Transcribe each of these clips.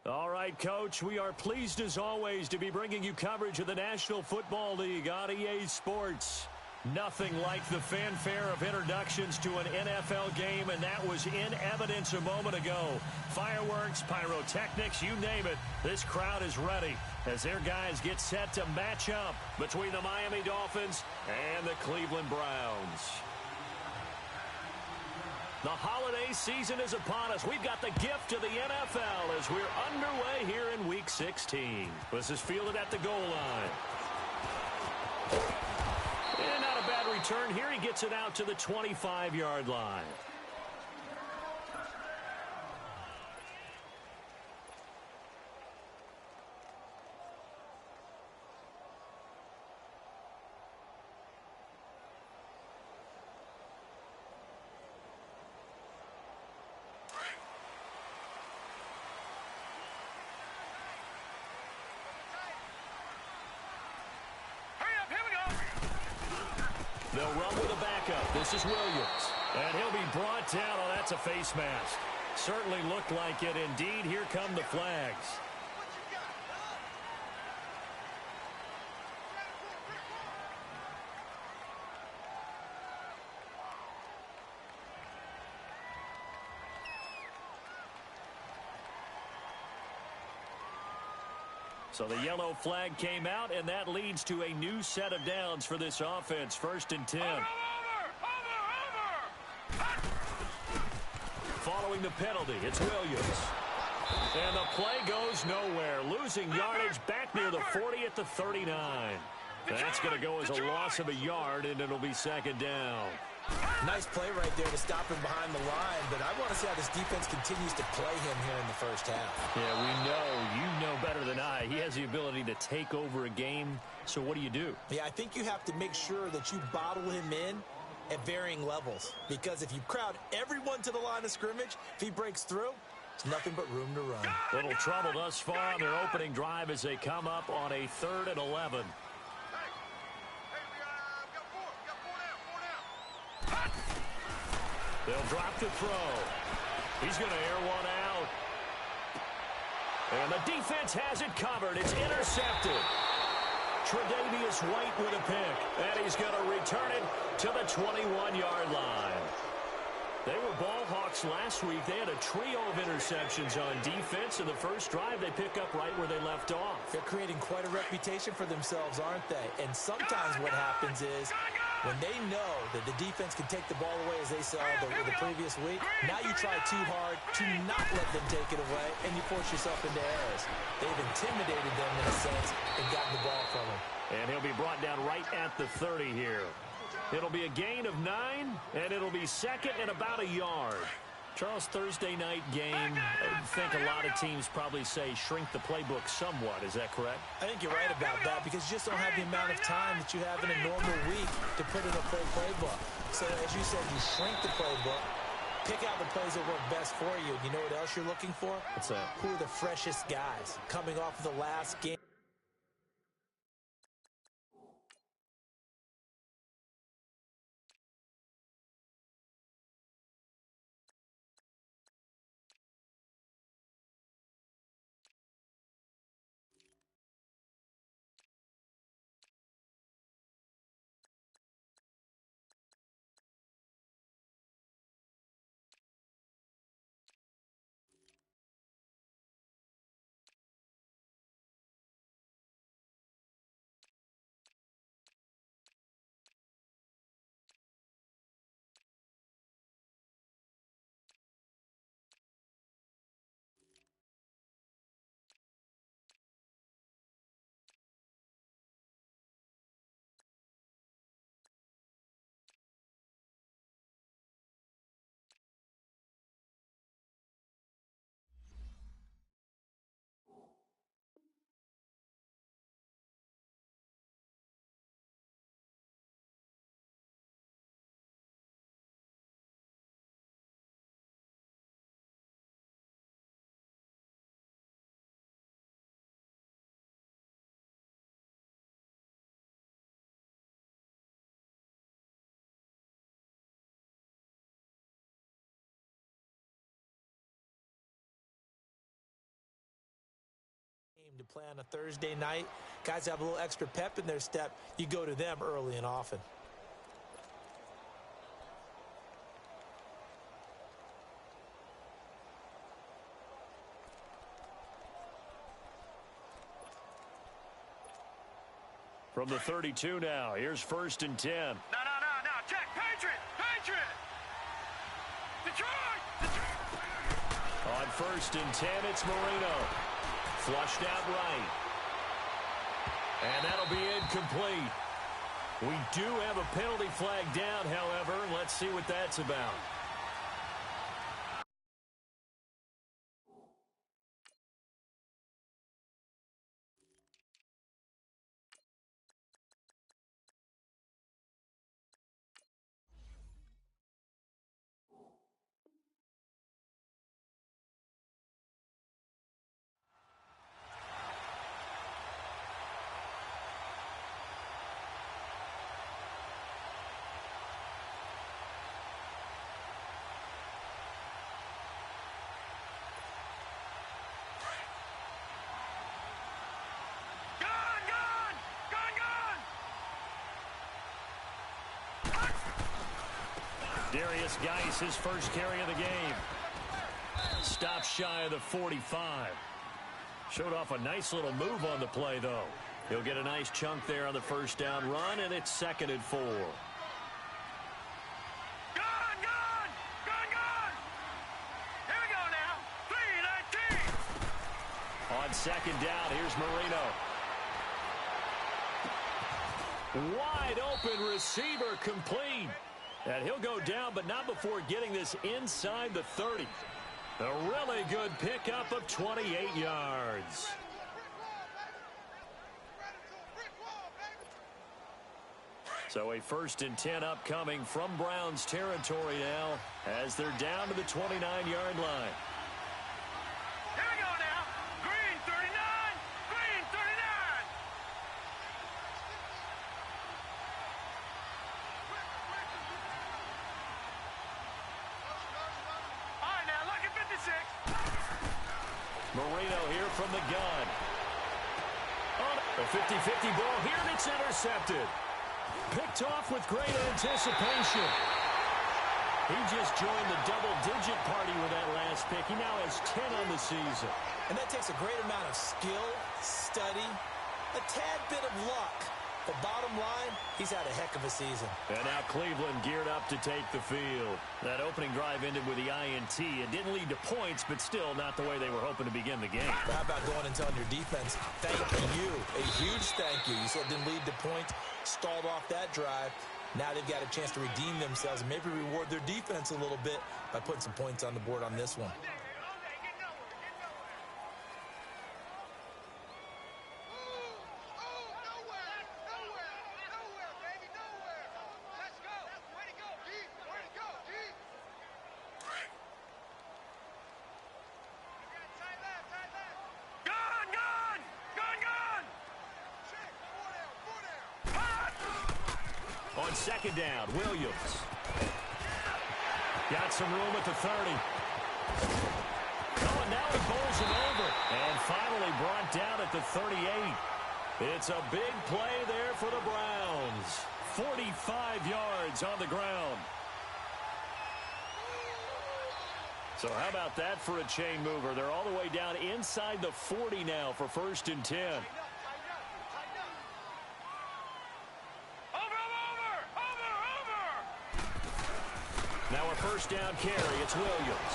All right, Coach, we are pleased as always to be bringing you coverage of the National Football League on EA Sports. Nothing like the fanfare of introductions to an NFL game, and that was in evidence a moment ago. Fireworks, pyrotechnics, you name it, this crowd is ready as their guys get set to match up between the Miami Dolphins and the Cleveland Browns. The holiday season is upon us. We've got the gift of the NFL as we're underway here in Week 16. This is fielded at the goal line. And not a bad return here. He gets it out to the 25-yard line. They'll run with a backup. This is Williams. And he'll be brought down. Oh, that's a face mask. Certainly looked like it. Indeed, here come the flags. So the yellow flag came out, and that leads to a new set of downs for this offense. 1st and 10. Following the penalty, it's Williams. And the play goes nowhere. Losing yardage back near the 40 at the 39. That's going to go as a loss of a yard, and it'll be 2nd down. Nice play right there to stop him behind the line, but I want to see how this defense continues to play him here in the first half. Yeah, you know better than I. He has the ability to take over a game, so what do you do? Yeah, I think you have to make sure that you bottle him in at varying levels, because if you crowd everyone to the line of scrimmage, if he breaks through, there's nothing but room to run. Little trouble thus far on their opening drive as they come up on a 3rd and 11. They'll drop the throw. He's going to air one out. And the defense has it covered. It's intercepted. Tre'Davious White with a pick. And he's going to return it to the 21-yard line. They were ball hawks last week. They had a trio of interceptions on defense. In the first drive, they pick up right where they left off. They're creating quite a reputation for themselves, aren't they? And sometimes what happens is when they know that the defense can take the ball away, as they saw the previous week, now you try too hard to not let them take it away, and you force yourself into errors. They've intimidated them in a sense and gotten the ball from them. And he'll be brought down right at the 30 here. It'll be a gain of 9, and it'll be 2nd and about a yard. Charles, Thursday night game, I think a lot of teams probably say shrink the playbook somewhat. Is that correct? I think you're right about that because you just don't have the amount of time that you have in a normal week to put in a full playbook. So, as you said, you shrink the playbook, pick out the plays that work best for you. You know what else you're looking for? What's that? Who are the freshest guys coming off of the last game? to play on a Thursday night. Guys have a little extra pep in their step. You go to them early and often. From the 32 now, here's 1st and 10. No. Check. Patriot. Detroit. On 1st and 10, it's Marino. Flushed out right. And that'll be incomplete. We do have a penalty flag down, however. Let's see what that's about. Darius Geis, his first carry of the game. Stopped shy of the 45. Showed off a nice little move on the play, though. He'll get a nice chunk there on the first down run, and it's 2nd and 4. Gone! Here we go now. 3-19. On 2nd down, here's Marino. Wide open receiver complete. And he'll go down, but not before getting this inside the 30. A really good pickup of 28 yards. So a 1st and 10 upcoming from Browns territory now as they're down to the 29-yard line. Here we go now. Green 39. Marino here from the gun. On a 50-50 ball here, and it's intercepted. Picked off with great anticipation. He just joined the double-digit party with that last pick. He now has 10 on the season. And that takes a great amount of skill, study, a tad bit of luck. But bottom line, he's had a heck of a season. And now Cleveland geared up to take the field. That opening drive ended with the INT. It didn't lead to points, but still not the way they were hoping to begin the game. How about going and telling your defense, thank you, a huge thank you. You said it didn't lead to points, stalled off that drive. Now they've got a chance to redeem themselves and maybe reward their defense a little bit by putting some points on the board on this one. On 2nd down, Williams. Got some room at the 30. Oh, and now he bowls it over. And finally brought down at the 38. It's a big play there for the Browns. 45 yards on the ground. So how about that for a chain mover? They're all the way down inside the 40 now for 1st and 10. Now a 1st down carry. It's Williams.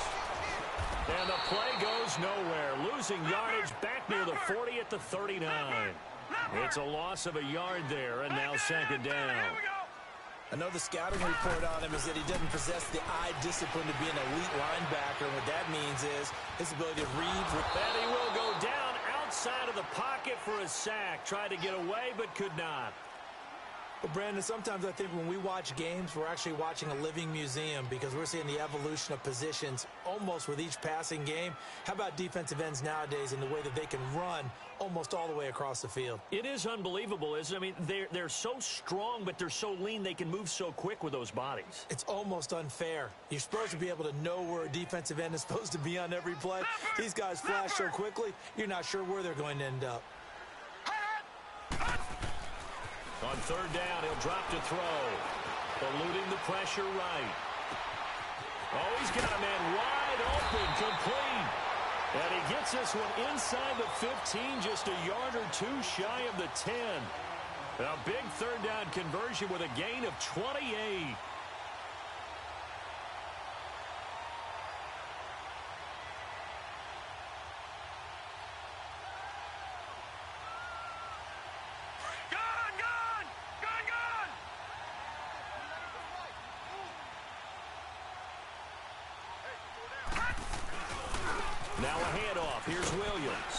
And the play goes nowhere. Losing yardage back near the 40 at the 39. It's a loss of a yard there, and now 2nd down. I know the scouting report on him is that he doesn't possess the eye discipline to be an elite linebacker. And what that means is his ability to read. And he will go down outside of the pocket for a sack. Tried to get away, but could not. Well, Brandon, sometimes I think when we watch games, we're actually watching a living museum because we're seeing the evolution of positions almost with each passing game. How about defensive ends nowadays and the way that they can run almost all the way across the field? It is unbelievable, isn't it? I mean, they're so strong, but they're so lean, they can move so quick with those bodies. It's almost unfair. You're supposed to be able to know where a defensive end is supposed to be on every play. These guys flash so quickly, you're not sure where they're going to end up. On third down, he'll drop to throw. Eluding the pressure right. Oh, he's got a man wide open, complete. And he gets this one inside the 15, just a yard or two shy of the 10. A big third down conversion with a gain of 28. Now a handoff. Here's Williams.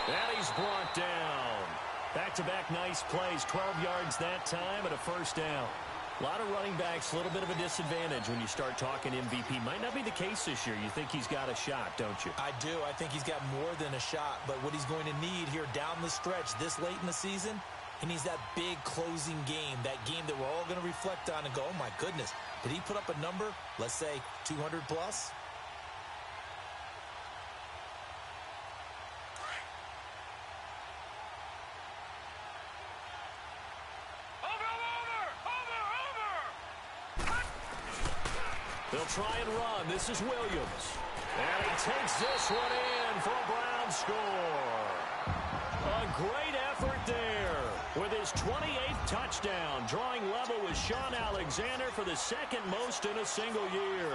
And he's brought down. Back-to-back nice plays. 12 yards that time and a first down. A lot of running backs, a little bit of a disadvantage when you start talking MVP. Might not be the case this year. You think he's got a shot, don't you? I do. I think he's got more than a shot. But what he's going to need here down the stretch this late in the season, he needs that big closing game, that game that we're all going to reflect on and go, oh, my goodness, did he put up a number, let's say 200 plus? They'll try and run. This is Williams. And he takes this one in for a Brown score. A great effort there with his 28th touchdown, drawing level with Sean Alexander for the second most in a single year.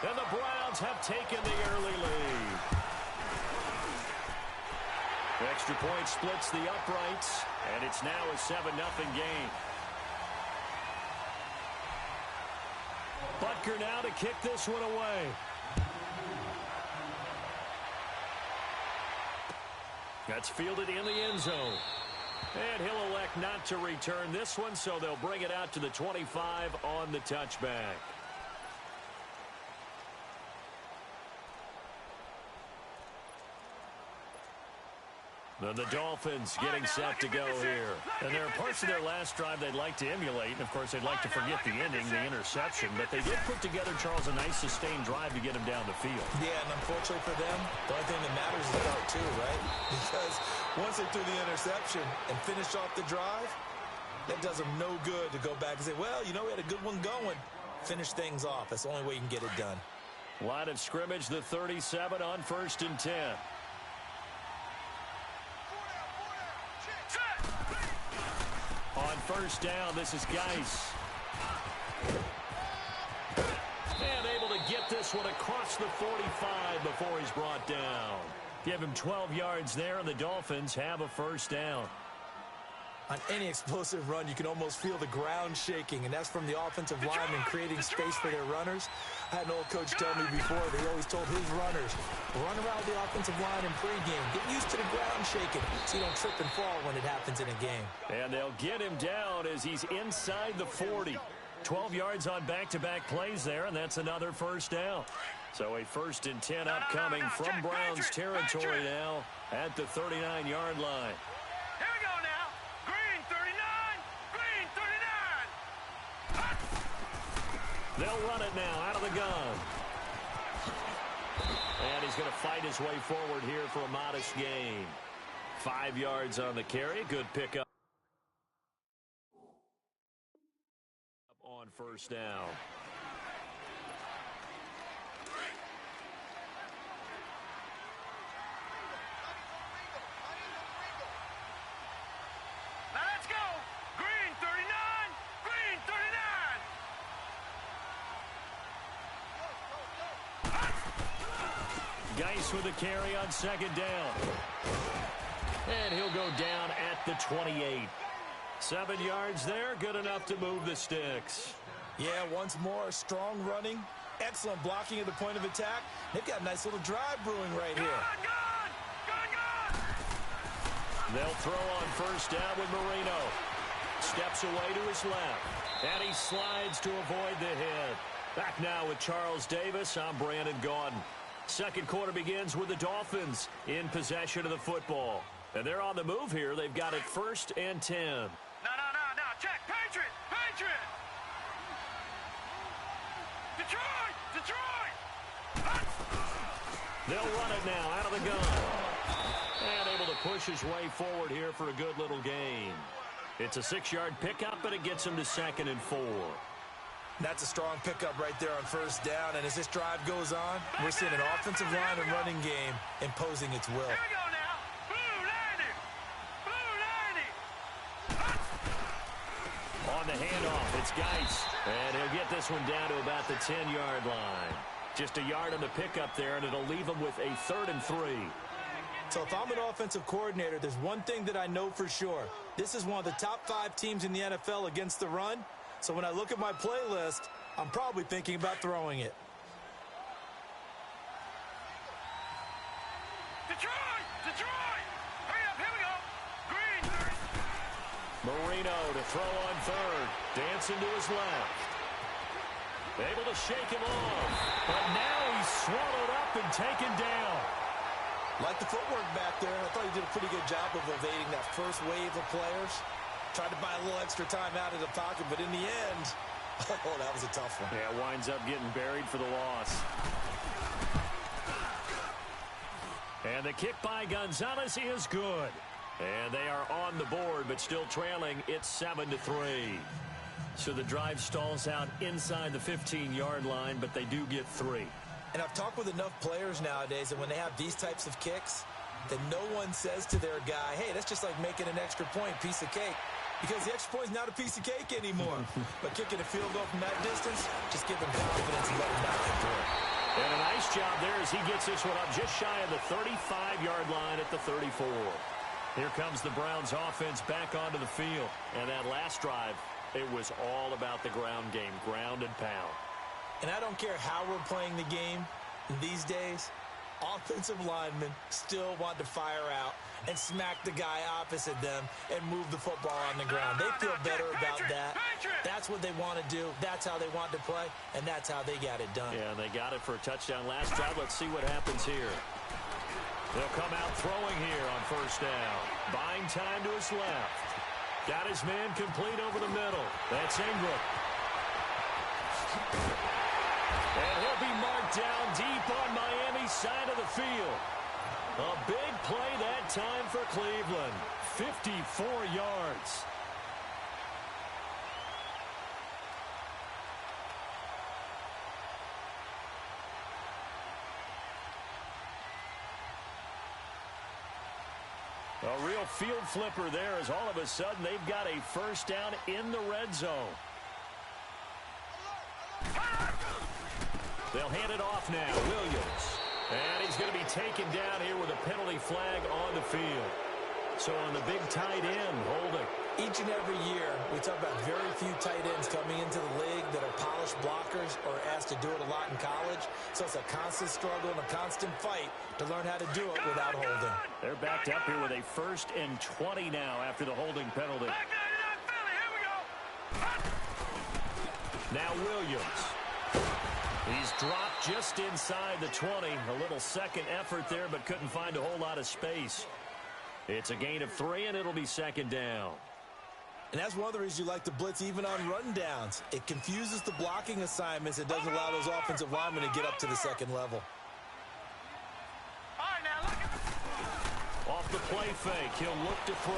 And the Browns have taken the early lead. Extra point splits the uprights, and it's now a 7-0 game. Butker now to kick this one away. That's fielded in the end zone. And he'll elect not to return this one, so they'll bring it out to the 25 on the touchback. And the Dolphins getting set to go here. And there are parts of their last drive they'd like to emulate. And, of course, they'd like to forget the ending, the interception. But they did put together, Charles, a nice sustained drive to get him down the field. Yeah, and unfortunately for them, the only thing that matters is part two, right? Because once they threw the interception and finished off the drive, that does them no good to go back and say, well, you know, we had a good one going. Finish things off. That's the only way you can get it done. Line of scrimmage, the 37 on 1st and 10. On first down, this is Geis. And able to get this one across the 45 before he's brought down. Give him 12 yards there, and the Dolphins have a first down. On any explosive run, you can almost feel the ground shaking, and that's from the offensive linemen creating space for their runners. I had an old coach tell me before that he always told his runners, run around the offensive line in pregame. Get used to the ground shaking so you don't trip and fall when it happens in a game. And they'll get him down as he's inside the 40. 12 yards on back-to-back plays there, and that's another first down. So a 1st and 10 upcoming from Browns territory now at the 39-yard line. Here we go now. Green 39. Green 39. They'll run it now out of the gun. And he's going to fight his way forward here for a modest gain. 5 yards on the carry. Good pickup on first down. Now let's go. Green 39. Green 39. Geis with the carry on second down. And he'll go down at the 28. 7 yards there, good enough to move the sticks. Yeah, once more, strong running, excellent blocking at the point of attack. They've got a nice little drive brewing right here. Gun! They'll throw on first down with Marino. steps away to his left. And he slides to avoid the hit. Back now with Charles Davis, I'm Brandon Gaudin. Second quarter begins with the Dolphins in possession of the football. And they're on the move here. They've got it 1st and 10. No. Check. Patriot. Detroit. They'll run it now out of the gun. And able to push his way forward here for a good little gain. It's a 6-yard pickup, but it gets him to 2nd and 4. That's a strong pickup right there on 1st down. And as this drive goes on, we're seeing an offensive line and running game imposing its will. Here we go now. On the handoff, it's Geis. And he'll get this one down to about the 10-yard line. Just a yard on the pickup there, and it'll leave him with a 3rd and 3. So if I'm an offensive coordinator, there's one thing that I know for sure. This is one of the top 5 teams in the NFL against the run. So when I look at my playlist, I'm probably thinking about throwing it. Detroit! Hurry up, here we go. Green. Marino to throw on 3rd. Dancing to his left. Able to shake him off. But now he's swallowed up and taken down. Like the footwork back there, I thought he did a pretty good job of evading that first wave of players. Tried to buy a little extra time out of the pocket, but in the end, oh, that was a tough one. Yeah, winds up getting buried for the loss. And the kick by Gonzalez is good. And they are on the board, but still trailing. It's 7-3. So the drive stalls out inside the 15-yard line, but they do get 3. And I've talked with enough players nowadays that when they have these types of kicks, that no one says to their guy, hey, that's just like making an extra point, piece of cake. Because the extra point is not a piece of cake anymore. But kicking a field goal from that distance, just give them confidence and let them knock it through. And a nice job there as he gets this one up just shy of the 35-yard line at the 34. Here comes the Browns offense back onto the field. And that last drive, it was all about the ground game, ground and pound. And I don't care how we're playing the game these days, offensive linemen still want to fire out and smack the guy opposite them and move the football on the ground. They feel better about that. That's what they want to do. That's how they want to play, and that's how they got it done. Yeah, and they got it for a touchdown last drive. Let's see what happens here. They'll come out throwing here on 1st down. Buying time to his left. Got his man complete over the middle. That's Ingram. And he'll be marked down deep on Miami's side of the field. A big play that time for Cleveland. 54 yards. A real field flipper there as all of a sudden they've got a 1st down in the red zone. They'll hand it off now. Williams. And he's going to be taken down here with a penalty flag on the field. So on the big tight end, holding. Each and every year, we talk about very few tight ends coming into the league that are polished blockers or asked to do it a lot in college. So it's a constant struggle and a constant fight to learn how to do it without holding. They're backed up here with a 1st and 20 now after the holding penalty. Now Williams. He's dropped just inside the 20. A little second effort there, but couldn't find a whole lot of space. It's a gain of 3, and it'll be 2nd down. And that's one of the reasons you like to blitz even on rundowns. It confuses the blocking assignments. It doesn't allow those offensive linemen to get up to the 2nd level. All right, now look at Off the play fake, he'll look to throw.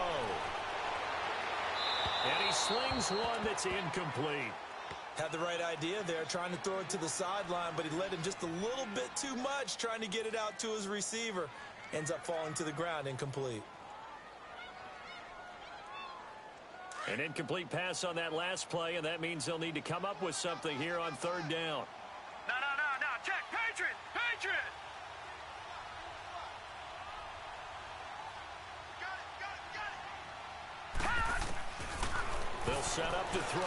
And he slings one that's incomplete. Had the right idea there, trying to throw it to the sideline, but he led him just a little bit too much, trying to get it out to his receiver. Ends up falling to the ground, incomplete. An incomplete pass on that last play, and that means they'll need to come up with something here on 3rd down. No. Check. Patriot. They'll set up to throw.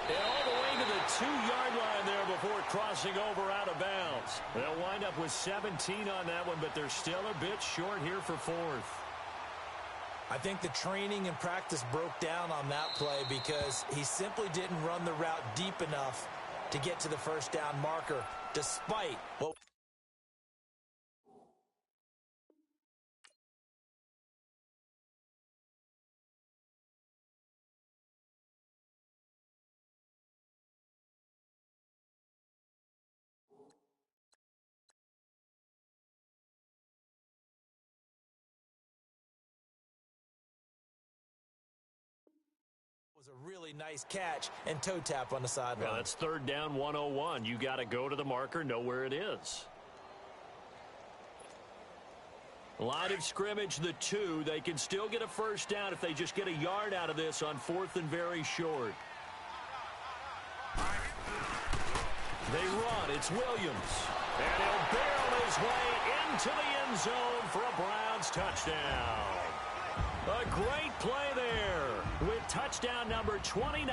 And all the way to the 2-yard line there before crossing over out of bounds. They'll wind up with 17 on that one, but they're still a bit short here for 4th. I think the training and practice broke down on that play because he simply didn't run the route deep enough to get to the first down marker, despite what was a really nice catch and toe tap on the sideline. Yeah, that's third down 101. You got to go to the marker, know where it is. Line of scrimmage, the 2. They can still get a first down if they just get a yard out of this on 4th and very short. They run. It's Williams. And he'll barrel his way into the end zone for a Browns touchdown. A great play there with touchdown number 29,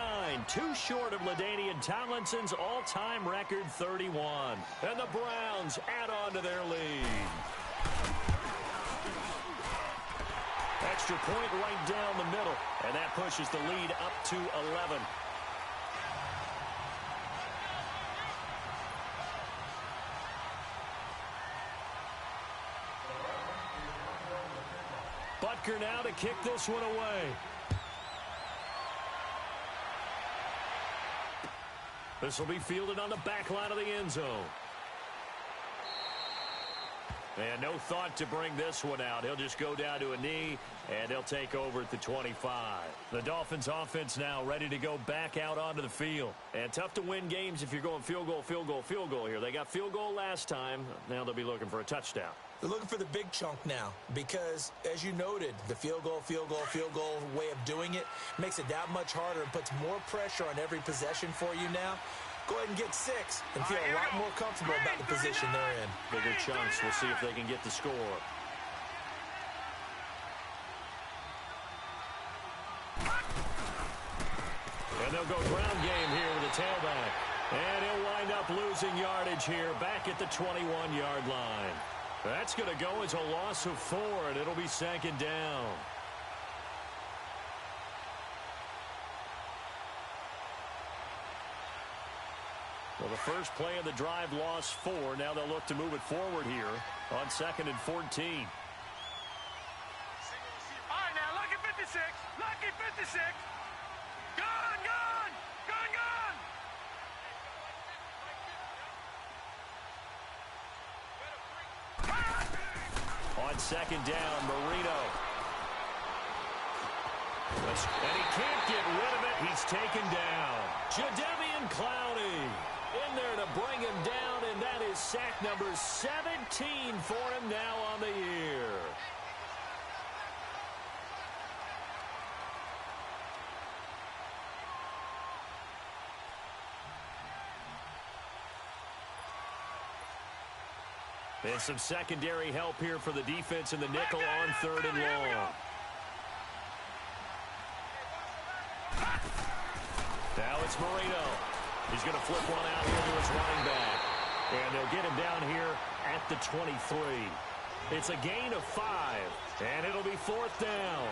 too short of LaDainian Tomlinson's all-time record 31. And the Browns add on to their lead. Extra point right down the middle, and that pushes the lead up to 11. Butker now to kick this one away. This will be fielded on the back line of the end zone. And no thought to bring this one out. He'll just go down to a knee, and he'll take over at the 25. The Dolphins offense now ready to go back out onto the field. And tough to win games if you're going field goal, field goal, field goal here. They got field goal last time. Now they'll be looking for a touchdown. They're looking for the big chunk now because, as you noted, the field goal way of doing it makes it that much harder and puts more pressure on every possession for you now. Go ahead and get 6 and feel a lot more comfortable about the position they're in. Bigger chunks. We'll see if they can get the score. And they'll go ground game here with a tailback. And he'll wind up losing yardage here back at the 21-yard line. That's going to go as a loss of 4, and it'll be second down. Well, the first play of the drive lost 4. Now they'll look to move it forward here on 2nd and 14. All right, now, lucky 56. Lucky 56. Gone, gone. Gone, gone. On second down, Marino. And he can't get rid of it. He's taken down. Jadeveon Clowney in there to bring him down, and that is sack number 17 for him now on the year. And some secondary help here for the defense in the nickel on 3rd and long. Now it's Marino. He's going to flip one out here to his running back. And they'll get him down here at the 23. It's a gain of 5, and it'll be 4th down.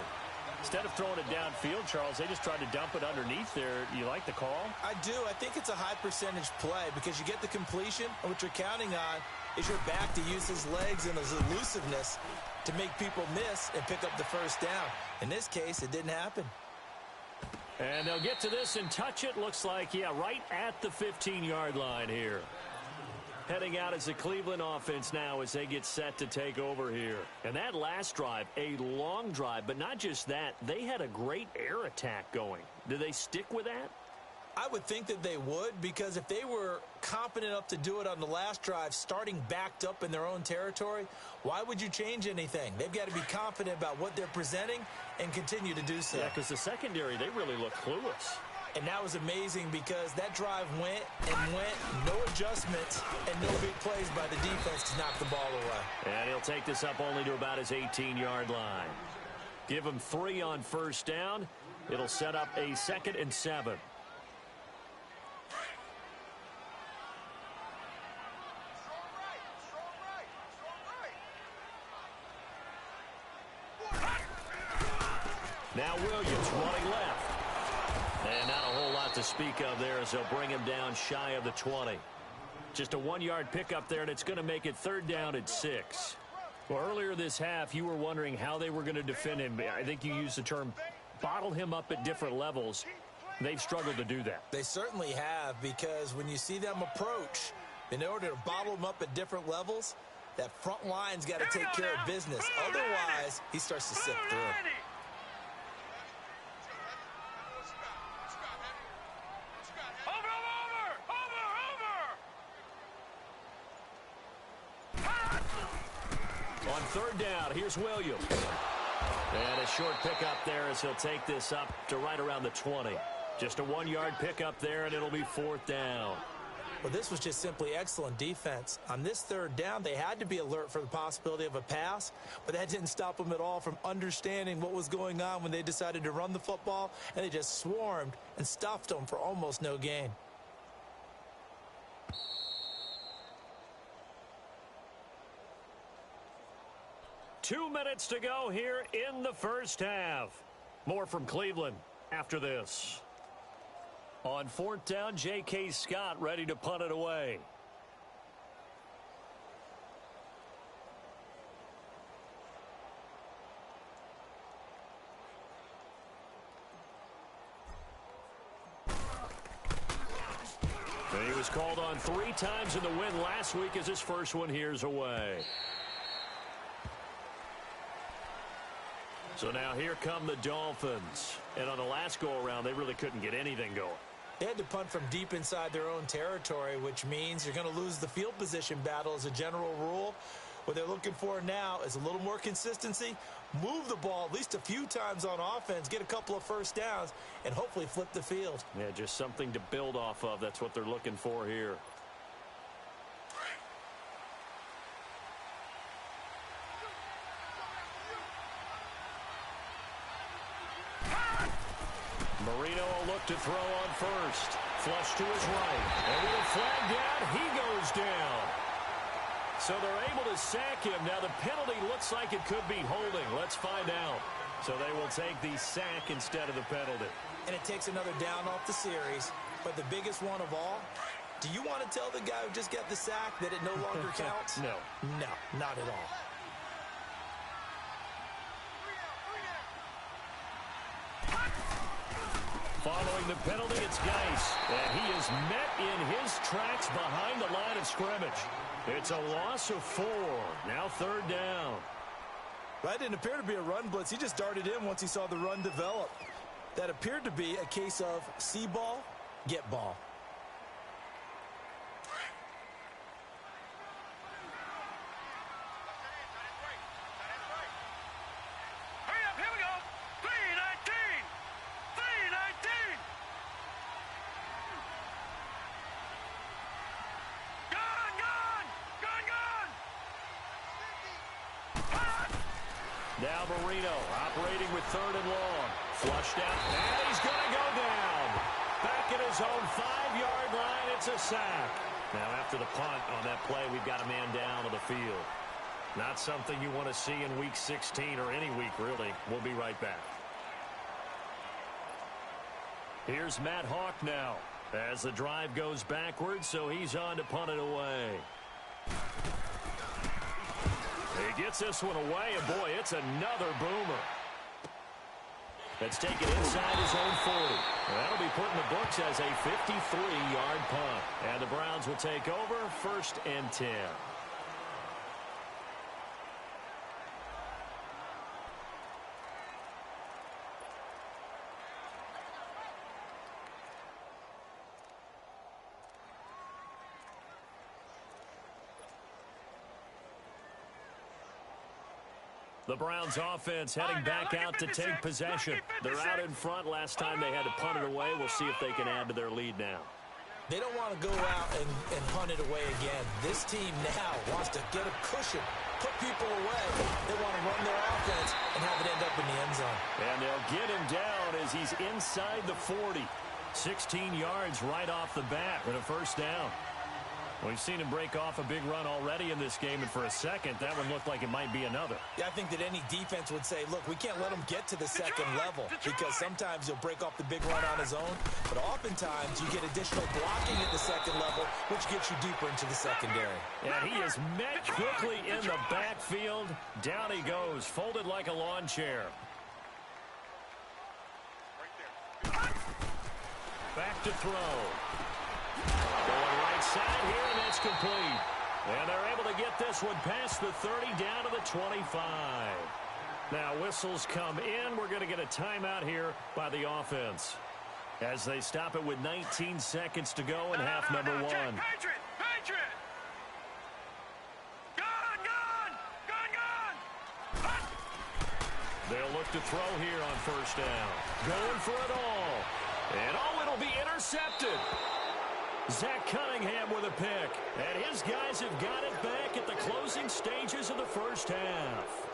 Instead of throwing it downfield, Charles, they just tried to dump it underneath there. You like the call? I do. I think it's a high percentage play because you get the completion, and what you're counting on is your back to use his legs and his elusiveness to make people miss and pick up the first down. In this case, it didn't happen. And they'll get to this and touch it. Looks like, yeah, right at the 15-yard line here. Heading out as the Cleveland offense now as they get set to take over here. And that last drive, a long drive, but not just that. They had a great air attack going. Do they stick with that? I would think that they would, because if they were confident enough to do it on the last drive, starting backed up in their own territory, why would you change anything? They've got to be confident about what they're presenting and continue to do so. Yeah, because the secondary, they really look clueless. And that was amazing because that drive went and went, no adjustments, and no big plays by the defense to knock the ball away. And he'll take this up only to about his 18-yard line. Give him 3 on first down. It'll set up a 2nd and 7. Now Williams running left. And not a whole lot to speak of there as they'll bring him down shy of the 20. Just a 1-yard pickup there, and it's going to make it 3rd down at 6. Well, earlier this half, you were wondering how they were going to defend him. I think you used the term bottle him up at different levels. They've struggled to do that. They certainly have, because when you see them approach, in order to bottle him up at different levels, that front line's got to take care of business. Otherwise, he starts to sift through. On 3rd down, here's Williams. And a short pickup there as he'll take this up to right around the 20. Just a 1-yard pickup there, and it'll be 4th down. Well, this was just simply excellent defense. On this 3rd down, they had to be alert for the possibility of a pass, but that didn't stop them at all from understanding what was going on when they decided to run the football, and they just swarmed and stuffed them for almost no gain. Two minutes to go here in the first half. More from Cleveland after this. On 4th down, J.K. Scott ready to punt it away. And he was called on 3 times in the win last week as his first one here's away. So now here come the Dolphins. And on the last go-around, they really couldn't get anything going. They had to punt from deep inside their own territory, which means you're going to lose the field position battle as a general rule. What they're looking for now is a little more consistency, move the ball at least a few times on offense, get a couple of first downs, and hopefully flip the field. Yeah, just something to build off of. That's what they're looking for here. Marino will look to throw on first. Flush to his right. And with a flag down, he goes down. So they're able to sack him. Now the penalty looks like it could be holding. Let's find out. So they will take the sack instead of the penalty. And it takes another down off the series. But the biggest one of all, do you want to tell the guy who just got the sack that it no longer counts? No. No, not at all. Following the penalty, it's Geis. And he is met in his tracks behind the line of scrimmage. It's a loss of 4. Now 3rd down. That didn't appear to be a run blitz. He just darted in once he saw the run develop. That appeared to be a case of see ball, get ball. Now Marino operating with 3rd and long. Flushed out, and he's going to go down. Back at his own 5-yard line, it's a sack. Now after the punt on that play, we've got a man down on the field. Not something you want to see in Week 16 or any week, really. We'll be right back. Here's Matt Hawk now as the drive goes backwards, so he's on to punt it away. He gets this one away, and boy, it's another boomer. It's taken inside his own 40. And that'll be put in the books as a 53-yard punt. And the Browns will take over 1st and 10. The Browns offense heading back out to take possession. They're out in front. Last time they had to punt it away. We'll see if they can add to their lead now. They don't want to go out and punt it away again. This team now wants to get a cushion, put people away. They want to run their offense and have it end up in the end zone. And they'll get him down as he's inside the 40. 16 yards right off the bat with a 1st down. We've seen him break off a big run already in this game, and for a second, that one looked like it might be another. Yeah, I think that any defense would say, look, we can't let him get to the second level because sometimes he'll break off the big run on his own, but oftentimes you get additional blocking at the second level, which gets you deeper into the secondary. And he is met quickly in the backfield. Down he goes, folded like a lawn chair. Back to throw. Going right side here, and that's complete. And they're able to get this one past the 30 down to the 25. Now whistles come in. We're going to get a timeout here by the offense as they stop it with 19 seconds to go in half number one. Patriot! Patriot! Gun! They'll look to throw here on first down. Going for it all. And it'll be intercepted. Zach Cunningham with a pick. And his guys have got it back at the closing stages of the first half.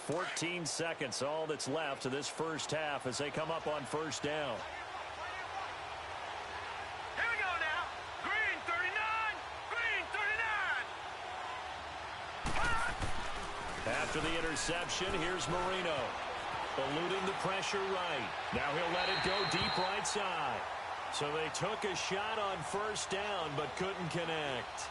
"14 seconds, all that's left to this first half as they come up on first down. Here we go now. Green 39. Green 39. After the interception, here's Marino. Eluding the pressure right. Now he'll let it go deep right side. So they took a shot on first down but couldn't connect.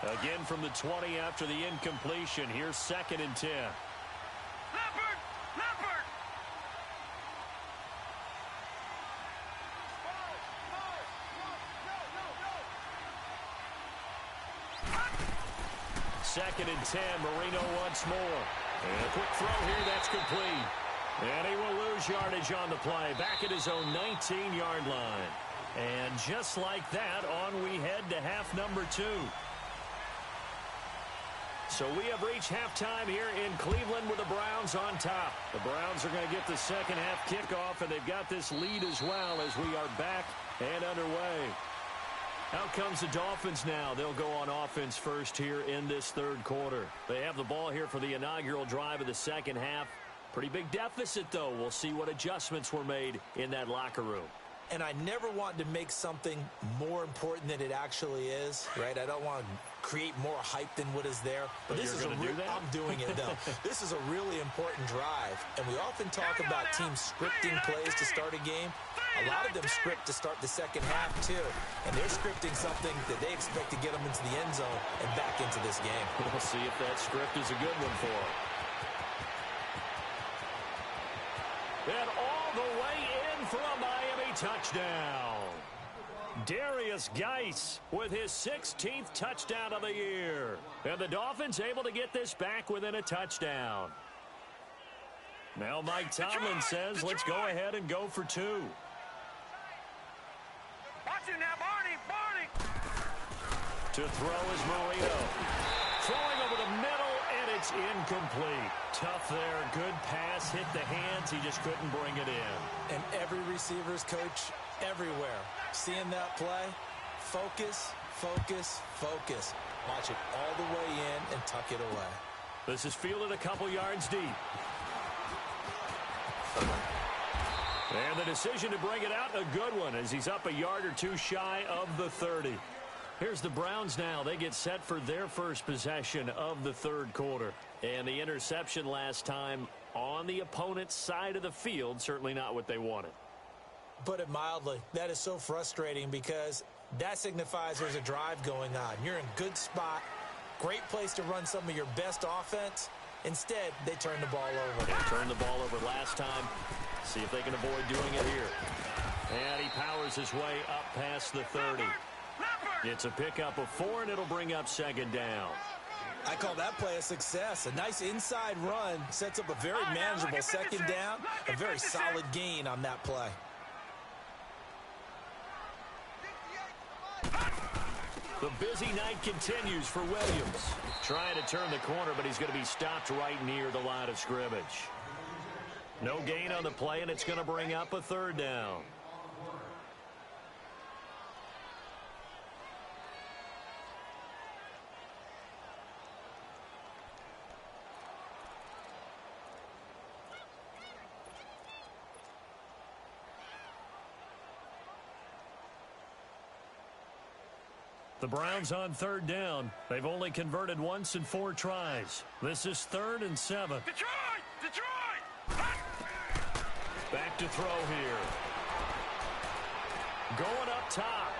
Again from the 20 after the incompletion. Here's 2nd and 10. Leopard! Leopard! Second and 10. Marino once more. And a quick throw here. That's complete. And he will lose yardage on the play. Back at his own 19-yard line. And just like that, on we head to half number 2. So we have reached halftime here in Cleveland with the Browns on top. The Browns are going to get the second half kickoff, and they've got this lead as well as we are back and underway. Out comes the Dolphins now. They'll go on offense first here in this third quarter. They have the ball here for the inaugural drive of the second half. Pretty big deficit, though. We'll see what adjustments were made in that locker room. And I never want to make something more important than it actually is, right? I don't want to create more hype than what is there. But this is I'm doing it, though. This is a really important drive. And we often talk about teams scripting plays to start a game. A lot of them script to start the second half, too. And they're scripting something that they expect to get them into the end zone and back into this game. We'll see if that script is a good one for them. And all the way in for a Miami touchdown. Darius Geis with his 16th touchdown of the year. And the Dolphins able to get this back within a touchdown. Now Mike Tomlin says, let's go ahead and go for 2. Watch it now, Barney. Barney. To throw is Marino. Throwing over the middle, and it's incomplete. Tough there. Good pass. Hit the hands. He just couldn't bring it in. And every receiver's coach everywhere. Seeing that play, focus, focus, focus. Watch it all the way in and tuck it away. This is fielded a couple yards deep. And the decision to bring it out, a good one, as he's up a yard or two shy of the 30. Here's the Browns now. They get set for their first possession of the third quarter. And the interception last time on the opponent's side of the field, certainly not what they wanted. Put it mildly, that is so frustrating because that signifies there's a drive going on. You're in good spot, great place to run some of your best offense. Instead, they turn the ball over. They turned the ball over last time. See if they can avoid doing it here. And he powers his way up past the 30. It's a pickup of 4, and it'll bring up second down. I call that play a success. A nice inside run sets up a very manageable second down. A very solid gain on that play. The busy night continues for Williams. Trying to turn the corner, but he's going to be stopped right near the line of scrimmage. No gain on the play, and it's going to bring up a third down. The Browns on third down. They've only converted once in 4 tries. This is 3rd and 7. Detroit! Detroit! Back to throw here. Going up top.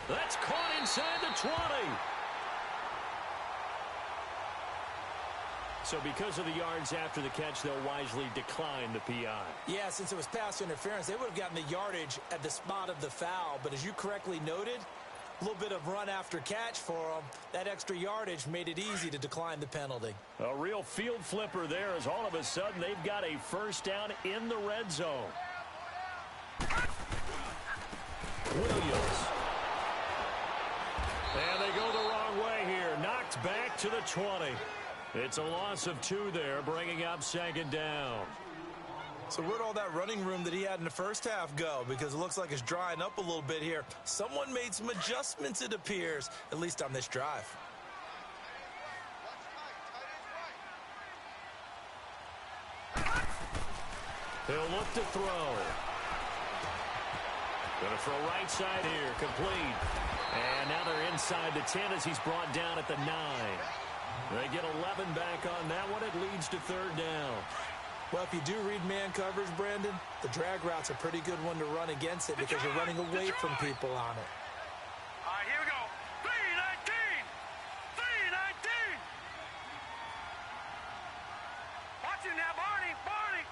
That's caught inside the 20. So because of the yards after the catch, they'll wisely decline the PI. Yeah, since it was pass interference, they would have gotten the yardage at the spot of the foul. But as you correctly noted, a little bit of run after catch for them. That extra yardage made it easy to decline the penalty. A real field flipper there as all of a sudden they've got a first down in the red zone. Williams. And they go the wrong way here. Knocked back to the 20. It's a loss of 2 there, bringing up 2nd down. So where'd all that running room that he had in the first half go? Because it looks like it's drying up a little bit here. Someone made some adjustments, it appears, at least on this drive. He'll look to throw. Going to throw right side here, complete. And now they're inside the 10 as he's brought down at the 9. They get 11 back on that one. It leads to 3rd down. Well, if you do read man coverage, Brandon, the drag route's a pretty good one to run against it because you're running away from people on it. All right, here we go. 319! 319! Watch him now, Barney! Barney!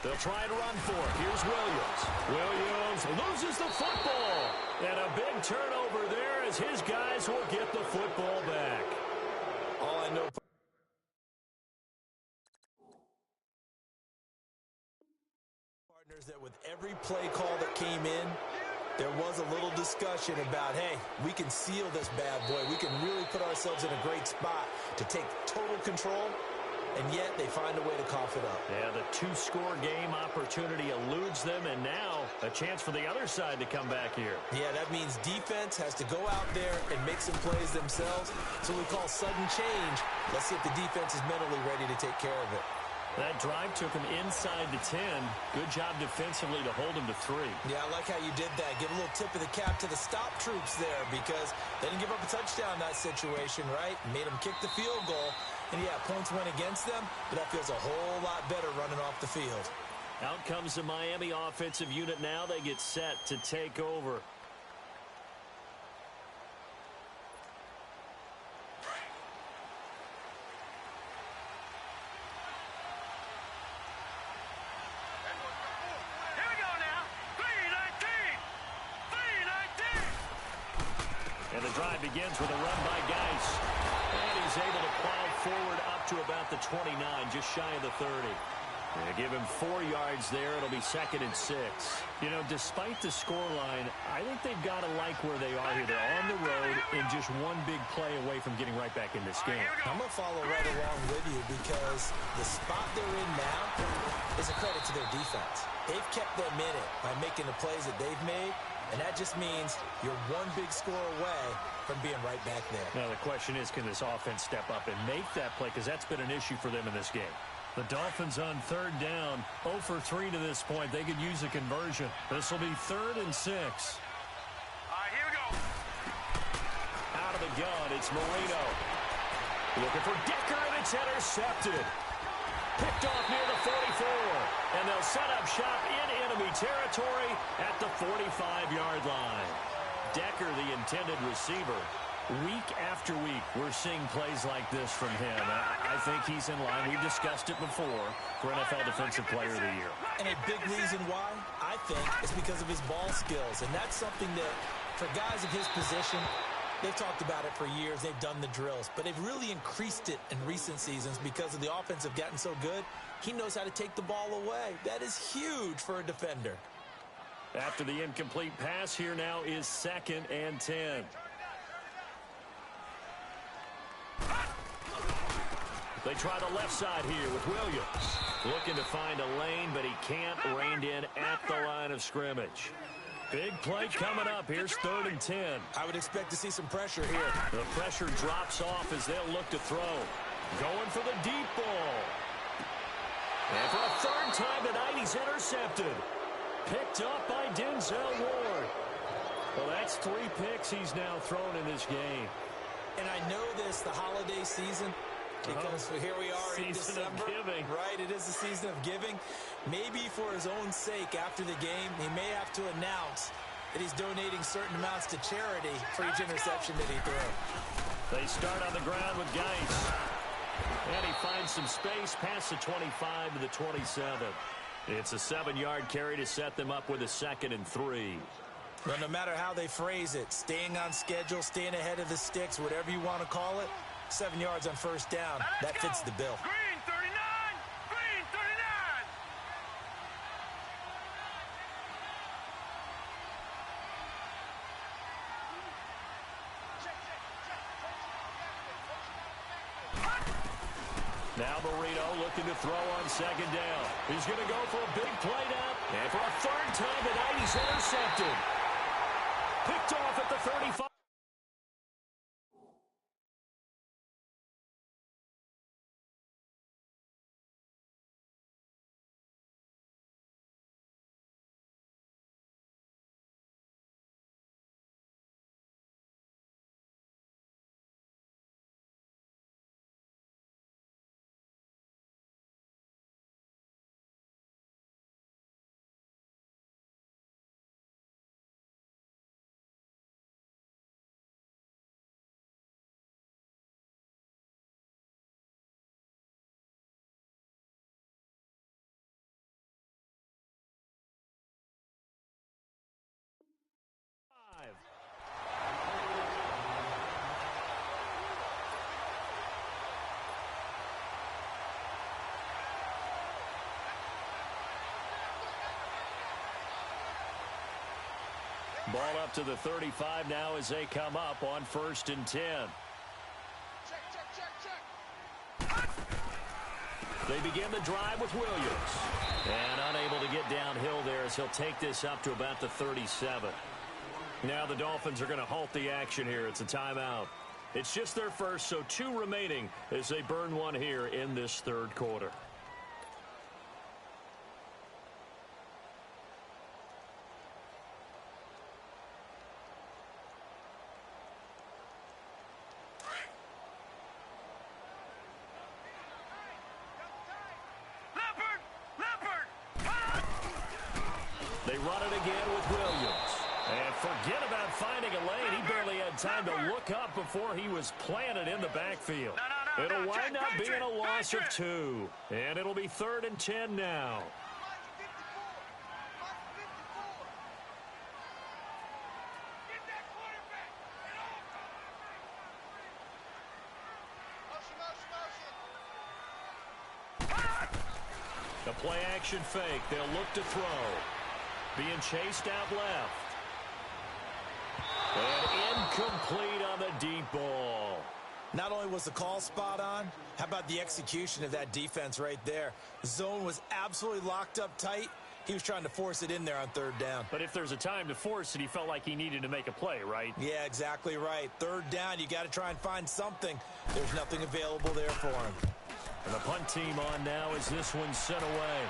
They'll try and run for it. Here's Williams. Williams loses the football. And a big turnover there as his guys will get the football back. All I know... partners that with every play call that came in, there was a little discussion about, hey, we can seal this bad boy. We can really put ourselves in a great spot to take total control. And yet they find a way to cough it up. Yeah, the 2-score game opportunity eludes them, and now a chance for the other side to come back here. Yeah, that means defense has to go out there and make some plays themselves. So we call sudden change. Let's see if the defense is mentally ready to take care of it. That drive took him inside the 10. Good job defensively to hold him to 3. Yeah, I like how you did that. Give a little tip of the cap to the stop troops there because they didn't give up a touchdown in that situation, right? Made them kick the field goal. And, yeah, points went against them, but that feels a whole lot better running off the field. Out comes the Miami offensive unit now. They get set to take over. Here we go now. 319! 319! And the drive begins with a run by Geis. And he's able to plow forward up to about the 29, just shy of the 30. They give him 4 yards there. It'll be 2nd and 6. You know, despite the scoreline, I think they've got to like where they are here. They're on the road and just one big play away from getting right back in this game. I'm going to follow right along with you because the spot they're in now is a credit to their defense. They've kept them in it by making the plays that they've made, and that just means you're one big score away from being right back there. Now, the question is, can this offense step up and make that play? Because that's been an issue for them in this game. The Dolphins on 3rd down, 0 for 3 to this point. They could use a conversion. This will be 3rd and 6. All right, here we go. Out of the gun, it's Marino. Looking for Decker, and it's intercepted. Picked off near the 44. And they'll set up shop in enemy territory at the 45-yard line. Decker, the intended receiver. Week after week, we're seeing plays like this from him. I think he's in line. We've discussed it before for NFL Defensive Player of the Year. And a big reason why, I think, is because of his ball skills. And that's something that, for guys of his position, they've talked about it for years. They've done the drills. But they've really increased it in recent seasons because of the offense have gotten so good. He knows how to take the ball away. That is huge for a defender. After the incomplete pass, here now is 2nd and 10. They try the left side here with Williams. Looking to find a lane, but he can't. Reined in at the line of scrimmage. Big play coming up. Here's 3rd and 10. I would expect to see some pressure here. The pressure drops off as they'll look to throw. Going for the deep ball. And for a 3rd time tonight, he's intercepted. picked up by Denzel Ward. Well, that's 3 picks he's now thrown in this game. And I know this, the holiday season, because here we are in December. Season of giving. Right, it is the season of giving. Maybe for his own sake, after the game, he may have to announce that he's donating certain amounts to charity for each interception that he threw. They start on the ground with Geis. And he finds some space past the 25 to the 27. It's a 7-yard carry to set them up with a 2nd and 3. Well, no matter how they phrase it, staying on schedule, staying ahead of the sticks, whatever you want to call it, 7 yards on first down, that fits the bill. Green 39! Green 39! Now Marino looking to throw on 2nd down. He's going to go for a big play now. And for a 3rd time tonight, he's intercepted. Picked off at the 35. Ball up to the 35 now as they come up on 1st and 10. They begin the drive with Williams. And unable to get downhill there as he'll take this up to about the 37. Now the Dolphins are going to halt the action here. It's a timeout. It's just their first, so 2 remaining as they burn one here in this 3rd quarter. They run it again with Williams. And forget about finding a lane. He barely had time to look up before he was planted in the backfield. It'll wind up being a loss of 2. And it'll be 3rd and 10 now. The play action fake. They'll look to throw. Being chased out left. And incomplete on the deep ball. Not only was the call spot on, how about the execution of that defense right there? The zone was absolutely locked up tight. He was trying to force it in there on 3rd down. But if there's a time to force it, he felt like he needed to make a play, right? Yeah, exactly right. 3rd down, you got to try and find something. There's nothing available there for him. And the punt team on now as this one's sent away.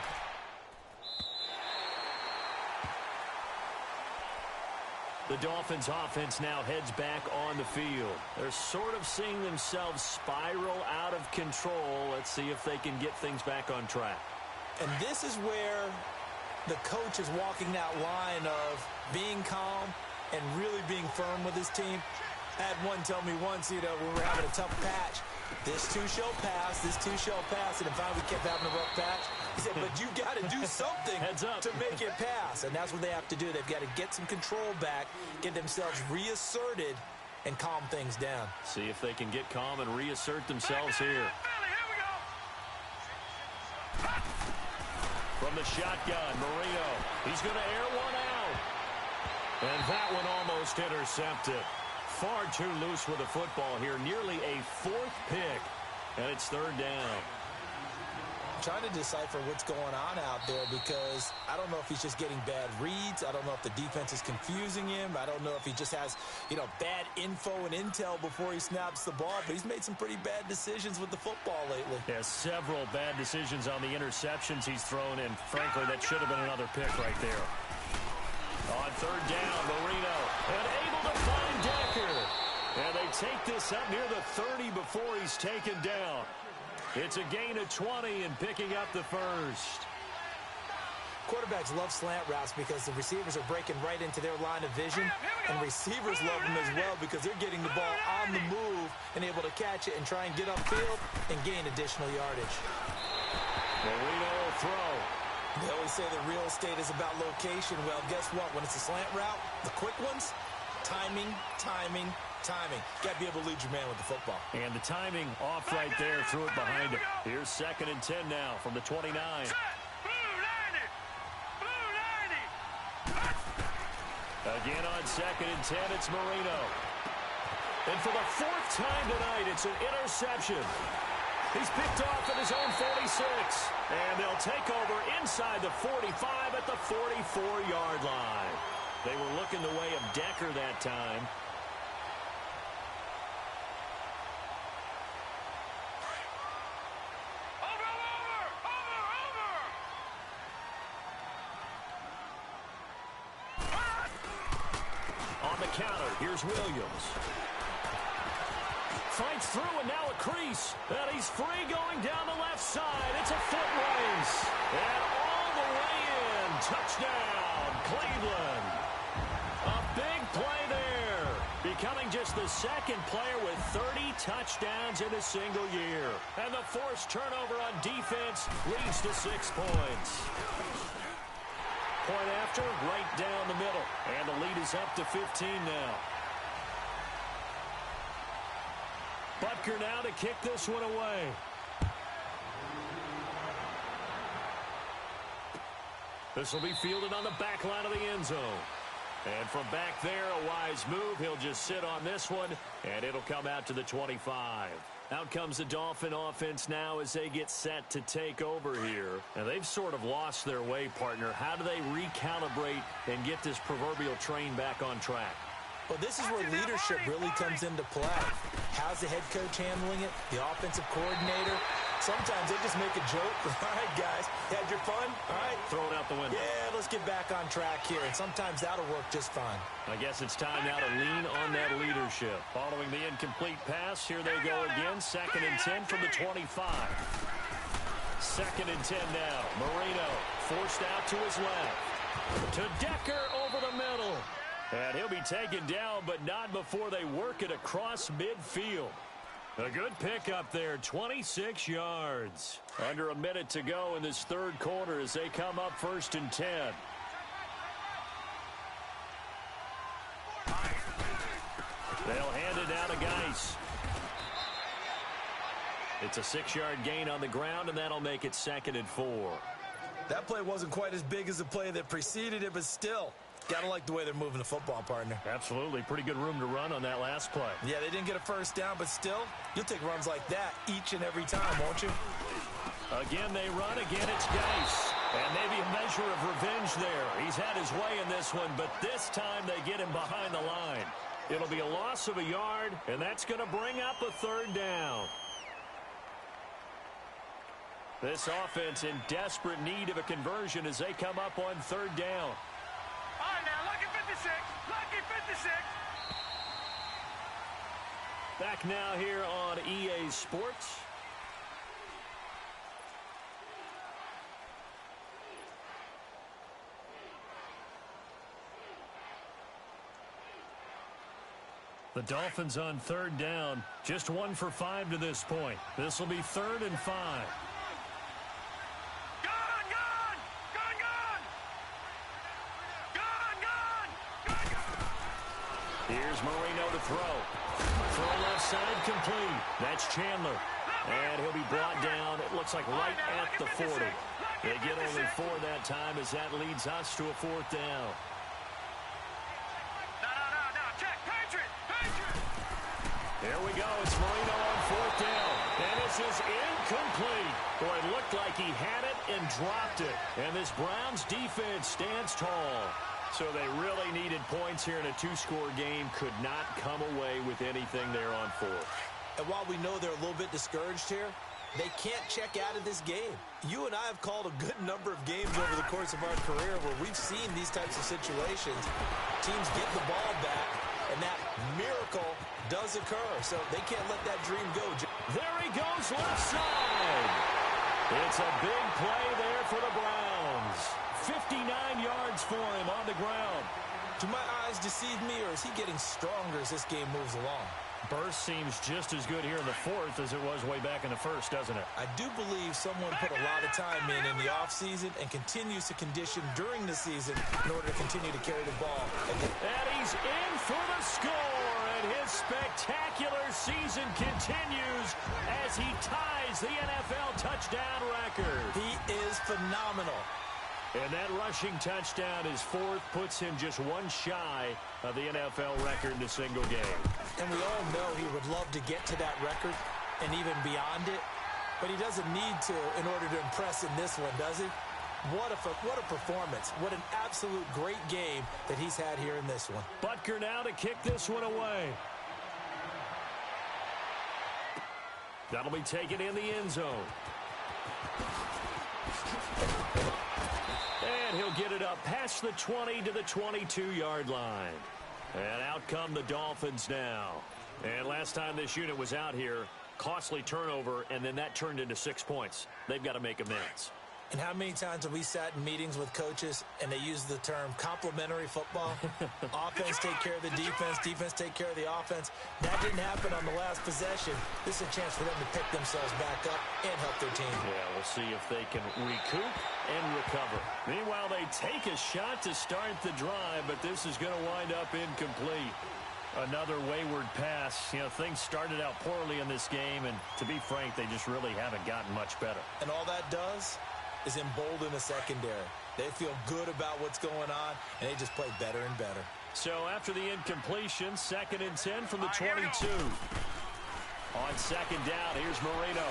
The Dolphins offense now heads back on the field. They're sort of seeing themselves spiral out of control. Let's see if they can get things back on track. And this is where the coach is walking that line of being calm and really being firm with his team. I had one tell me once, when we were having a tough patch, this too shall pass, this too shall pass, and finally we kept having a rough patch. He said, but you got to do something Heads up. to make it pass. And that's what they have to do. They've got to get some control back, get themselves reasserted, and calm things down. See if they can get calm and reassert themselves here. From the shotgun, Marino. He's going to air one out. And that one almost intercepted. Far too loose with the football here. Nearly a 4th pick. And it's 3rd down. trying to decipher what's going on out there because I don't know if he's just getting bad reads. I don't know if the defense is confusing him. I don't know if he just has, bad info and intel before he snaps the ball. But he's made some pretty bad decisions with the football lately. Yeah, several bad decisions on the interceptions he's thrown, and frankly, that should have been another pick right there. On third down, Marino, and able to find Decker. And they take this up near the 30 before he's taken down. It's a gain of 20 and picking up the first. Quarterbacks love slant routes because the receivers are breaking right into their line of vision, and receivers love them as well because they're getting the ball on the move and able to catch it and try and get upfield and gain additional yardage. Marino will throw. They always say that real estate is about location. Well, guess what? When it's a slant route, the quick ones, timing. Got to be able to lead your man with the football. And the timing off right there, threw it behind him. Here's 2nd and 10 now from the 29. Again on 2nd and 10, it's Marino. And for the 4th time tonight, it's an interception. He's picked off at his own 46. And they'll take over inside the 45 at the 44-yard line. They were looking the way of Decker that time. On the counter, here's Williams. Fights through and now a crease. And he's free going down the left side. It's a foot race. And all the way in. Touchdown, Cleveland. A big play there. Becoming just the 2nd player with 30 touchdowns in a single year. And the forced turnover on defense leads to 6 points. Point after, right down the middle. And the lead is up to 15 now. Butker now to kick this one away. This will be fielded on the back line of the end zone. And from back there, a wise move. He'll just sit on this one, and it'll come out to the 25. Out comes the Dolphin offense now as they get set to take over here. And they've sort of lost their way, partner. How do they recalibrate and get this proverbial train back on track? Well, this is where leadership really comes into play. How's the head coach handling it? The offensive coordinator? Sometimes they just make a joke. All right, guys, had your fun? All right. Throw it out the window. Yeah, let's get back on track here. And sometimes that'll work just fine. I guess it's time now to lean on that leadership. Following the incomplete pass, here they go again. 2nd and 10 from the 25. 2nd and 10 now. Marino forced out to his left. To Decker over the middle. And he'll be taken down, but not before they work it across midfield. A good pickup there, 26 yards. Under a minute to go in this 3rd quarter as they come up 1st and 10. They'll hand it down to Geis. It's a 6-yard gain on the ground, and that'll make it 2nd and 4. That play wasn't quite as big as the play that preceded it, but still. Gotta like the way they're moving the football, partner. Absolutely. Pretty good room to run on that last play. Yeah, they didn't get a first down, but still, you'll take runs like that each and every time, won't you? Again, they run. Again, it's Geis. And maybe a measure of revenge there. He's had his way in this one, but this time they get him behind the line. It'll be a loss of a yard, and that's going to bring up a 3rd down. This offense in desperate need of a conversion as they come up on 3rd down. All right, now, lucky 56. Lucky 56. Back now here on EA Sports. The Dolphins on 3rd down. Just 1 for 5 to this point. This will be 3rd and 5. Here's Marino to throw. Throw left side complete. That's Chandler. And he'll be brought down, it looks like right at the 40. They get only 4 that time as that leads us to a 4th down. No. Check. Patriot. There we go. It's Marino on 4th down. And this is incomplete. Boy, it looked like he had it and dropped it. And this Browns defense stands tall. So they really needed points here in a two-score game. Could not come away with anything there on fourth. And while we know they're a little bit discouraged here, they can't check out of this game. You and I have called a good number of games over the course of our career where we've seen these types of situations. Teams get the ball back, and that miracle does occur. So they can't let that dream go. There he goes left side. It's a big play there for the Browns. 59 yards for him on the ground. Do my eyes deceive me, or is he getting stronger as this game moves along? Burst seems just as good here in the fourth as it was way back in the first, doesn't it? I do believe someone put a lot of time in the offseason and continues to condition during the season in order to continue to carry the ball. And he's in for the score, and his spectacular season continues as he ties the NFL touchdown record. He is phenomenal. And that rushing touchdown, his fourth, puts him just one shy of the NFL record in a single game. And we all know he would love to get to that record and even beyond it, but he doesn't need to in order to impress in this one, does he? What a performance. What an absolute great game that he's had here in this one. Butker now to kick this one away. That'll be taken in the end zone. And he'll get it up past the 20 to the 22-yard line. And out come the Dolphins now. And last time this unit was out here, costly turnover, and then that turned into 6 points. They've got to make amends. And how many times have we sat in meetings with coaches and they use the term complementary football? Offense take care of the defense, defense take care of the offense. That didn't happen on the last possession. This is a chance for them to pick themselves back up and help their team. Yeah, we'll see if they can recoup and recover. Meanwhile, they take a shot to start the drive, but this is going to wind up incomplete. Another wayward pass. You know, things started out poorly in this game, and to be frank, they just really haven't gotten much better. And all that does is embolden the secondary. They feel good about what's going on, and they just play better and better. So after the incompletion, 2nd and 10 from the 22. On second down, here's Marino.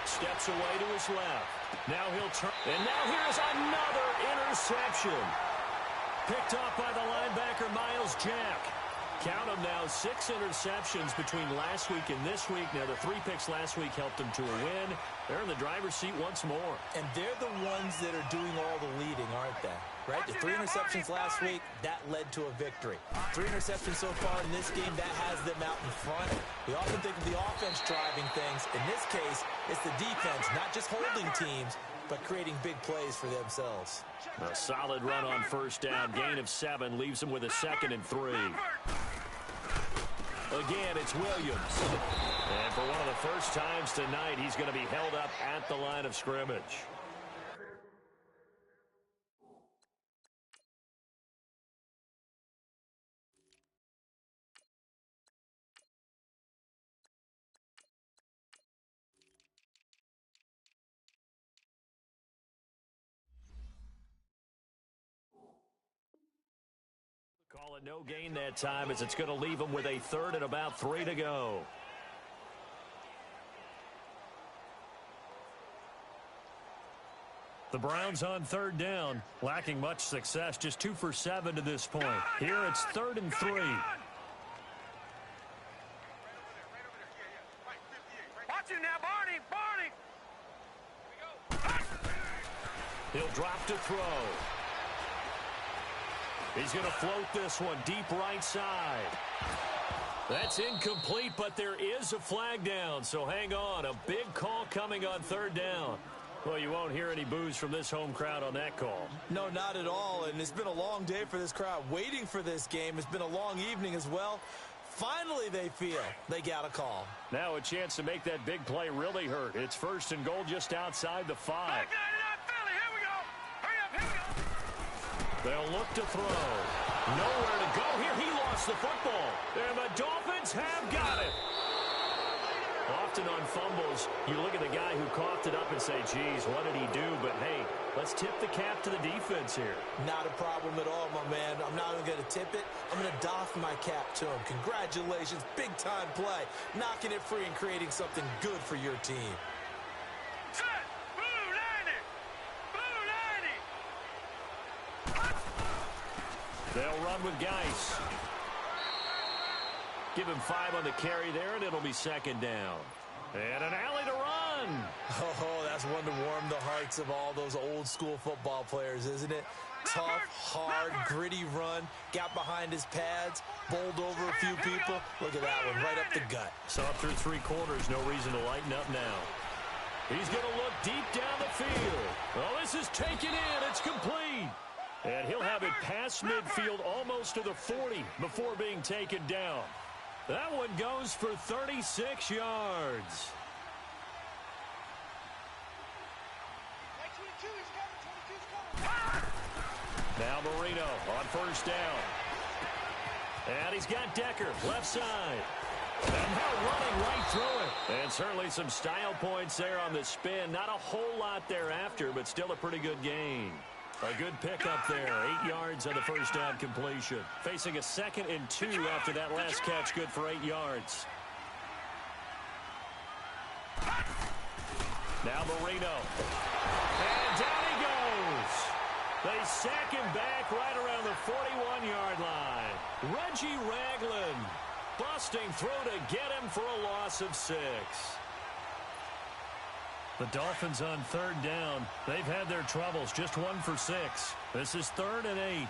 Steps away to his left. Now he'll turn. And now here's another interception. Picked off by the linebacker, Miles Jack. Count them now, 6 interceptions between last week and this week. Now, the 3 picks last week helped them to a win. They're in the driver's seat once more. And they're the ones that are doing all the leading, aren't they? Right? The 3 interceptions last week, that led to a victory. 3 interceptions so far in this game, that has them out in front. We often think of the offense driving things. In this case, it's the defense, not just holding teams, but creating big plays for themselves. A solid run on first down. Gain of 7 leaves them with a 2nd and 3. Again, it's Williams. And for one of the first times tonight, he's going to be held up at the line of scrimmage. Call it no gain that time as it's going to leave them with a 3rd and about 3 to go. The Browns on 3rd down, lacking much success, just 2 for 7 to this point. Here it's 3rd and 3. Watch it now, Barney, Barney. He'll drop to throw. He's going to float this one deep right side. That's incomplete, but there is a flag down, so hang on. A big call coming on 3rd down. Well, you won't hear any boos from this home crowd on that call. No, not at all, and it's been a long day for this crowd waiting for this game. It's been a long evening as well. Finally, they feel they got a call. Now a chance to make that big play really hurt. It's 1st and goal just outside the 5. Back 99 Philly, here we go. Hurry up, here we go. They'll look to throw. Nowhere to go here. He lost the football. And the Dolphins have got it. Often on fumbles, you look at the guy who coughed it up and say, geez, what did he do? But, hey, let's tip the cap to the defense here. Not a problem at all, my man. I'm not even going to tip it. I'm going to doff my cap to him. Congratulations, big-time play. Knocking it free and creating something good for your team. Set. Blue 90. Blue 90. They'll run with Geis. Give him 5 on the carry there, and it'll be second down. And an alley to run. Oh, that's one to warm the hearts of all those old-school football players, isn't it? Tough, hard, gritty run. Got behind his pads, bowled over a few people. Look at that one, right up the gut. Saw through 3 quarters, no reason to lighten up now. He's going to look deep down the field. Oh, this is taken in. It's complete. And he'll have it past midfield almost to the 40 before being taken down. That one goes for 36 yards. Now Marino on first down. And he's got Decker, left side. And now running right through it. And certainly some style points there on the spin. Not a whole lot thereafter, but still a pretty good gain. A good pickup there. 8 yards on the first down completion. Facing a 2nd and 2 after that last catch. Good for 8 yards. Now Marino. And down he goes. They sack him back right around the 41-yard line. Reggie Ragland busting through to get him for a loss of 6. The Dolphins on 3rd down. They've had their troubles. Just 1 for 6. This is 3rd and 8.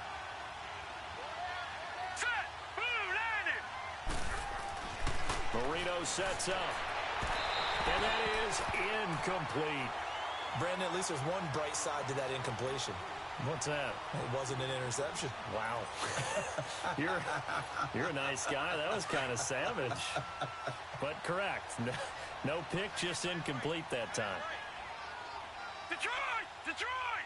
Set. Blue 90. Marino sets up. And that is incomplete. Brandon, at least there's one bright side to that incompletion. What's that? It wasn't an interception. Wow. You're a nice guy. That was kind of savage. But correct. No pick, just incomplete that time. Detroit! Detroit!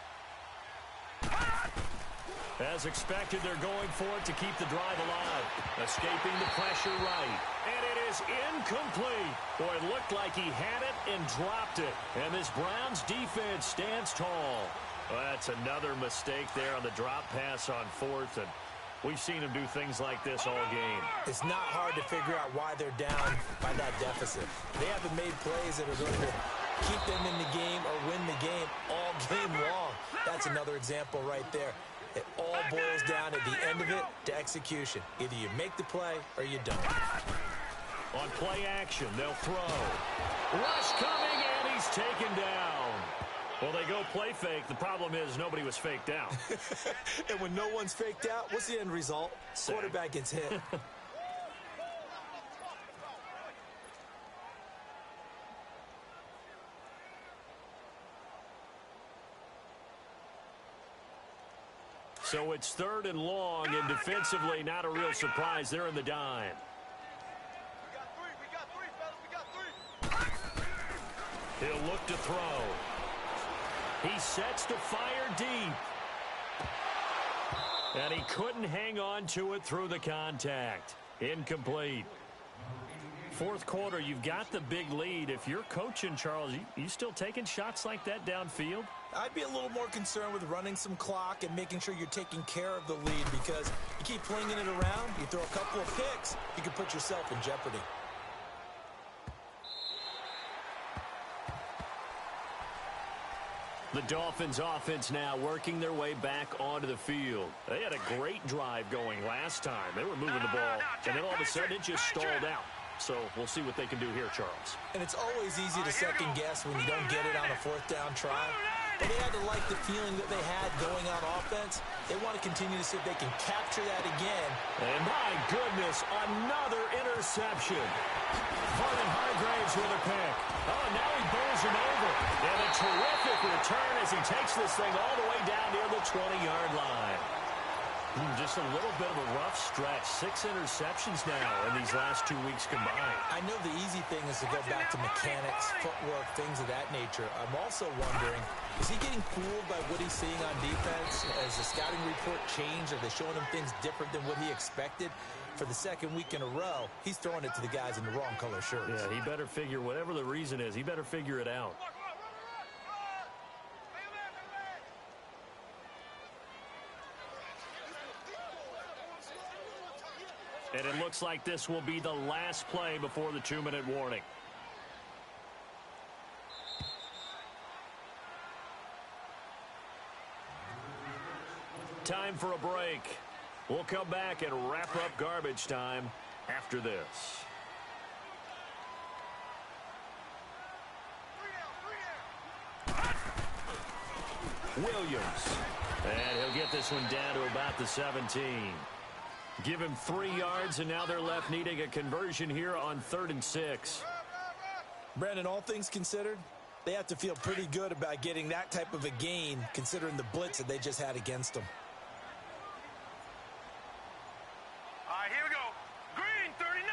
As expected, they're going for it to keep the drive alive. Escaping the pressure right. And it is incomplete. Boy, it looked like he had it and dropped it. And this Browns defense stands tall. Well, that's another mistake there on the drop pass on 4th. And we've seen him do things like this all game. It's not hard to figure out why they're down by that deficit. They haven't made plays that are going to keep them in the game or win the game all game long. That's another example right there. It all boils down at the end of it to execution. Either you make the play or you don't. On play action, they'll throw. Rush coming, and he's taken down. Well, they go play fake. The problem is nobody was faked out. And when no one's faked out, what's the end result? Quarterback gets hit. So it's 3rd and long, and defensively, not a real surprise. They're in the dime. We got 3, fellas. We got 3. He'll look to throw. He sets to fire deep. And he couldn't hang on to it through the contact. Incomplete. 4th quarter, you've got the big lead. If you're coaching, Charles, you still taking shots like that downfield? I'd be a little more concerned with running some clock and making sure you're taking care of the lead, because you keep flinging it around, you throw a couple of picks, you can put yourself in jeopardy. The Dolphins offense now working their way back onto the field. They had a great drive going last time. They were moving the ball, and then all of a sudden it just stalled out. So we'll see what they can do here, Charles. And it's always easy to second guess when you don't get it on a 4th down try. But they had to like the feeling that they had going on offense. They want to continue to see if they can capture that again. And my goodness, another interception. Vernon Hargraves with a pick. Oh, and now he bowls him over. And a terrific return as he takes this thing all the way down near the 20-yard line. Just a little bit of a rough stretch. 6 interceptions now in these last 2 weeks combined. I know the easy thing is to go back to mechanics, footwork, things of that nature. I'm also wondering, is he getting fooled by what he's seeing on defense? Has the scouting report changed? Are they showing him things different than what he expected? for the second week in a row, he's throwing it to the guys in the wrong color shirts. Yeah, he better figure, whatever the reason is, he better figure it out. And it looks like this will be the last play before the 2-minute warning. Time for a break. We'll come back and wrap up garbage time after this. Williams. And he'll get this one down to about the 17. Give him 3 yards, and now they're left needing a conversion here on 3rd and 6. Brandon, all things considered, they have to feel pretty good about getting that type of a gain, considering the blitz that they just had against them. All right, here we go. Green 39.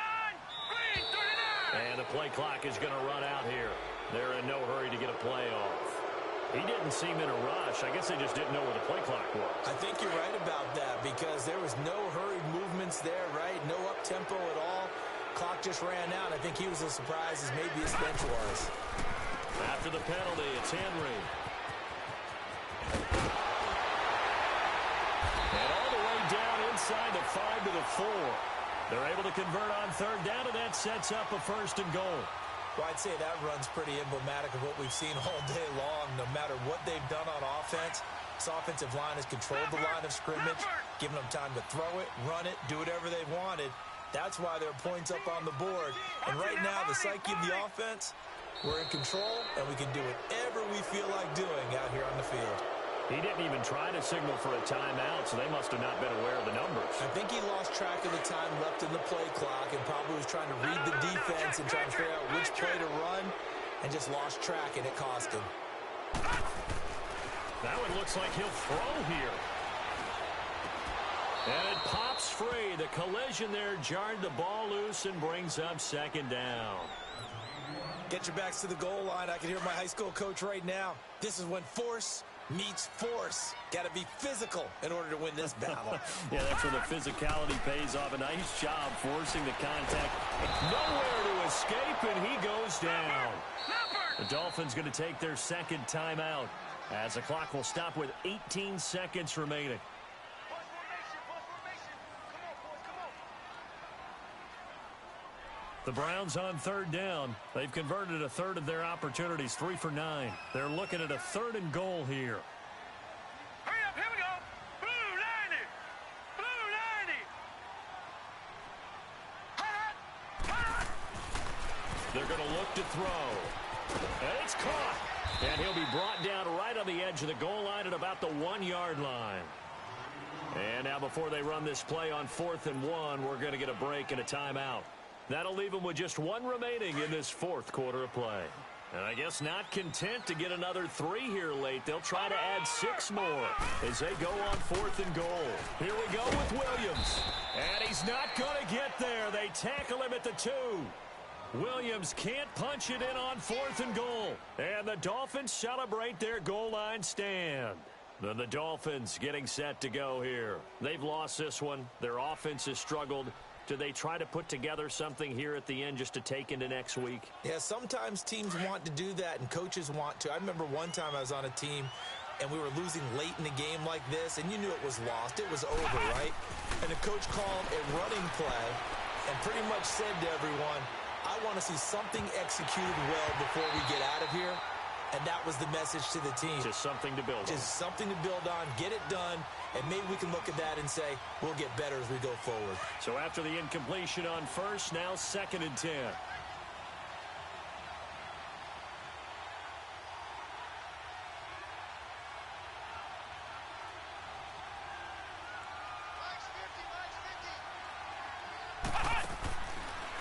Green 39. And the play clock is going to run out here. They're in no hurry to get a play off. He didn't seem in a rush. I guess they just didn't know where the play clock was. I think you're right about that because there was no hurried movements there, right? No up-tempo at all. Clock just ran out. I think he was as surprised as maybe his bench was. After the penalty, it's Henry. And all the way down inside the 5 to the 4. They're able to convert on 3rd down, and that sets up a 1st and goal. Well, I'd say that run's pretty emblematic of what we've seen all day long. No matter what they've done on offense, this offensive line has controlled the line of scrimmage, given them time to throw it, run it, do whatever they've wanted. That's why there are points up on the board. And right now, the psyche of the offense, we're in control, and we can do whatever we feel like doing out here on the field. He didn't even try to signal for a timeout, so they must have not been aware of the numbers. I think he lost track of the time left in the play clock and probably was trying to read the defense and trying to figure out which play to run and just lost track, and it cost him. Now it looks like he'll throw here. And it pops free. The collision there jarred the ball loose and brings up 2nd down. Get your backs to the goal line. I can hear my high school coach right now. This is when force meets force. Got to be physical in order to win this battle. Yeah, that's where the physicality pays off. A nice job forcing the contact. Nowhere to escape, and he goes down. The Dolphins going to take their 2nd timeout as the clock will stop with 18 seconds remaining. The Browns on 3rd down. They've converted a 1/3 of their opportunities, 3 for 9. They're looking at a 3rd and goal here. Hurry up, here we go. Blue 90. Blue 90. Hot. They're going to look to throw. And it's caught. And he'll be brought down right on the edge of the goal line at about the 1-yard line. And now before they run this play on 4th and 1, we're going to get a break and a timeout. That'll leave them with just 1 remaining in this 4th quarter of play. And I guess not content to get another 3 here late. They'll try to add 6 more as they go on 4th and goal. Here we go with Williams. And he's not going to get there. They tackle him at the 2. Williams can't punch it in on 4th and goal. And the Dolphins celebrate their goal line stand. Then the Dolphins getting set to go here. They've lost this one. Their offense has struggled. Do they try to put together something here at the end just to take into next week? Yeah, sometimes teams want to do that and coaches want to. I remember one time I was on a team and we were losing late in the game like this, and you knew it was lost. It was over, right? And the coach called a running play and pretty much said to everyone, I want to see something executed well before we get out of here. And that was the message to the team. Just something to build on. Just something to build on, get it done, and maybe we can look at that and say, we'll get better as we go forward. So after the incompletion on 1st, now 2nd and 10.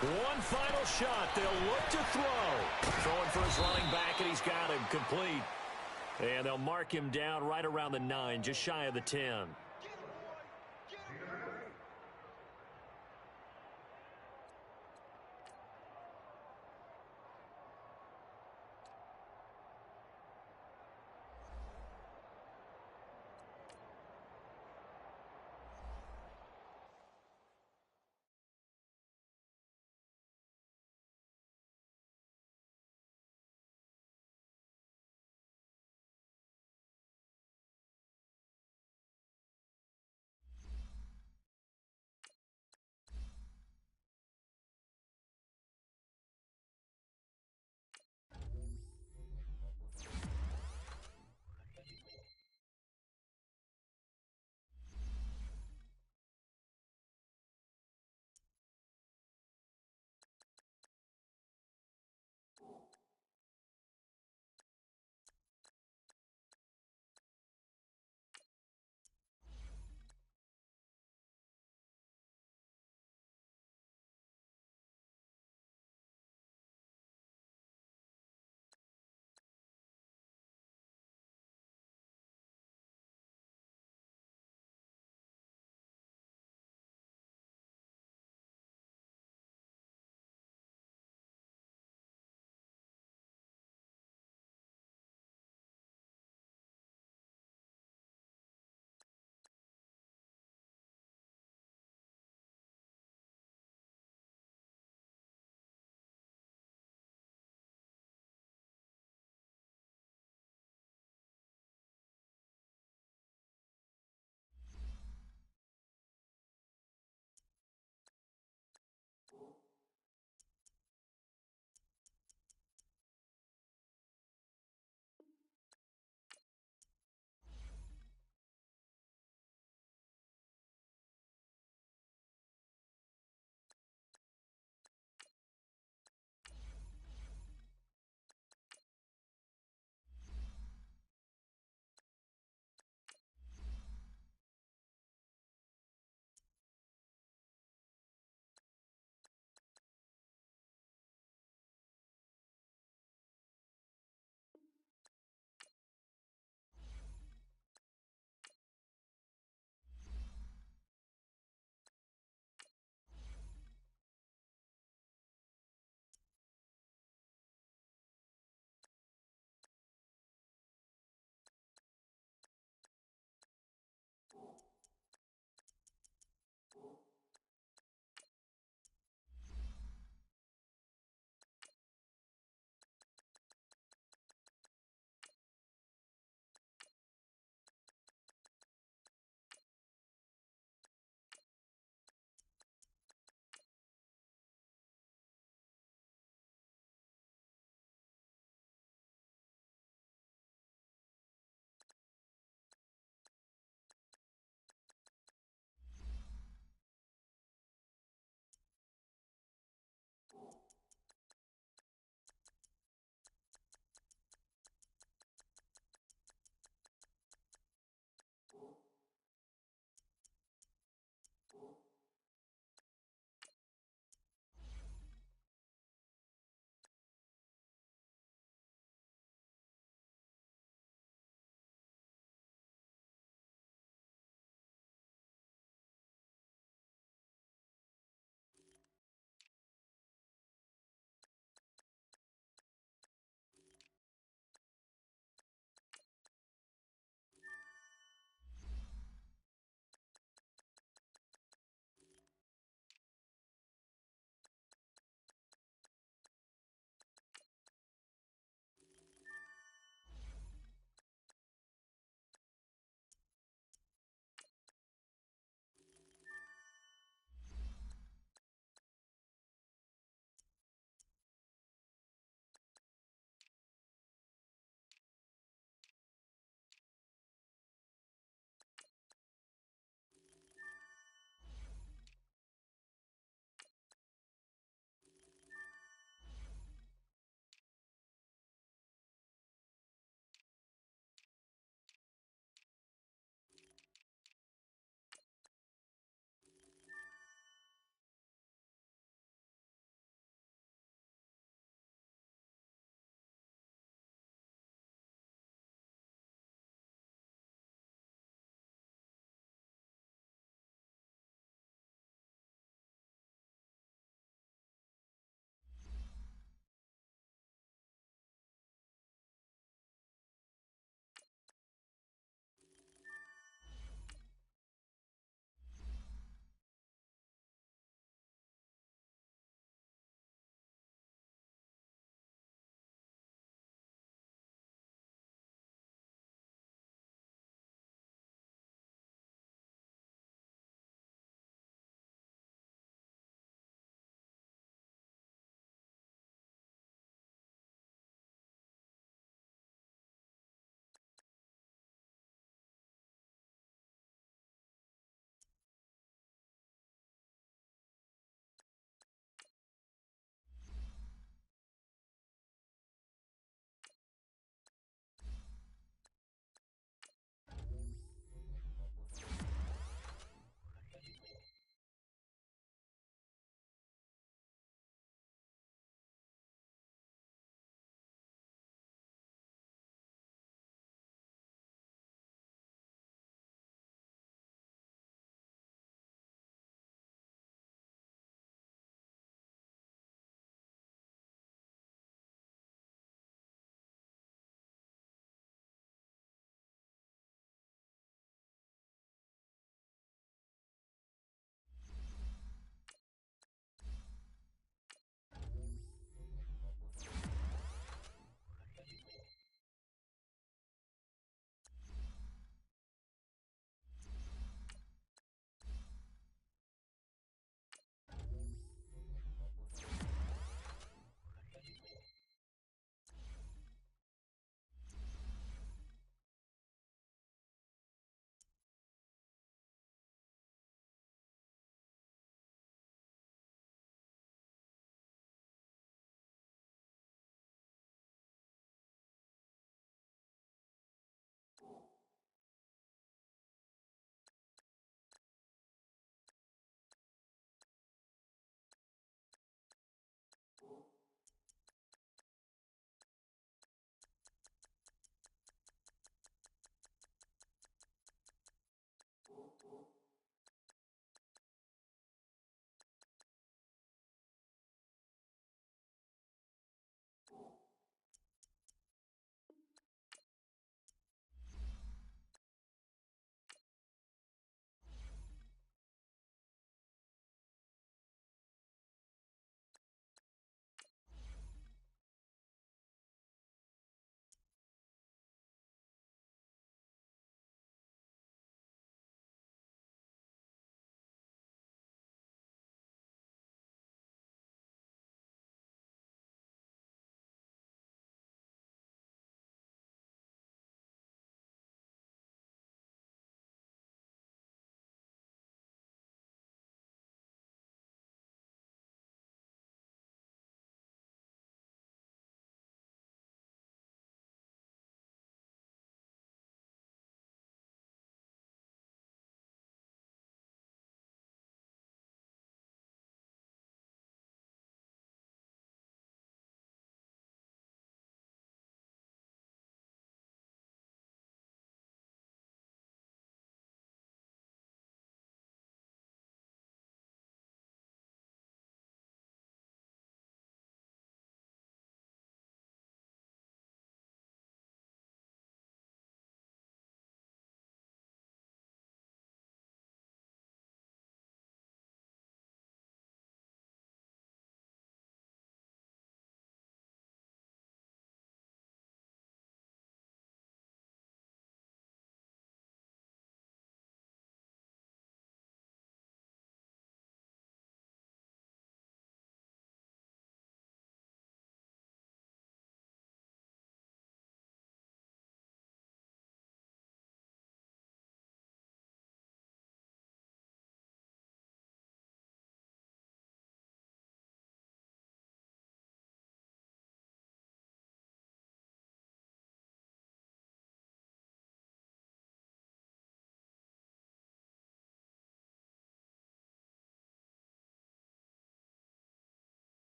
One final shot. They'll look to throw. Throwing for his running back, and he's got him complete. And they'll mark him down right around the 9, just shy of the 10.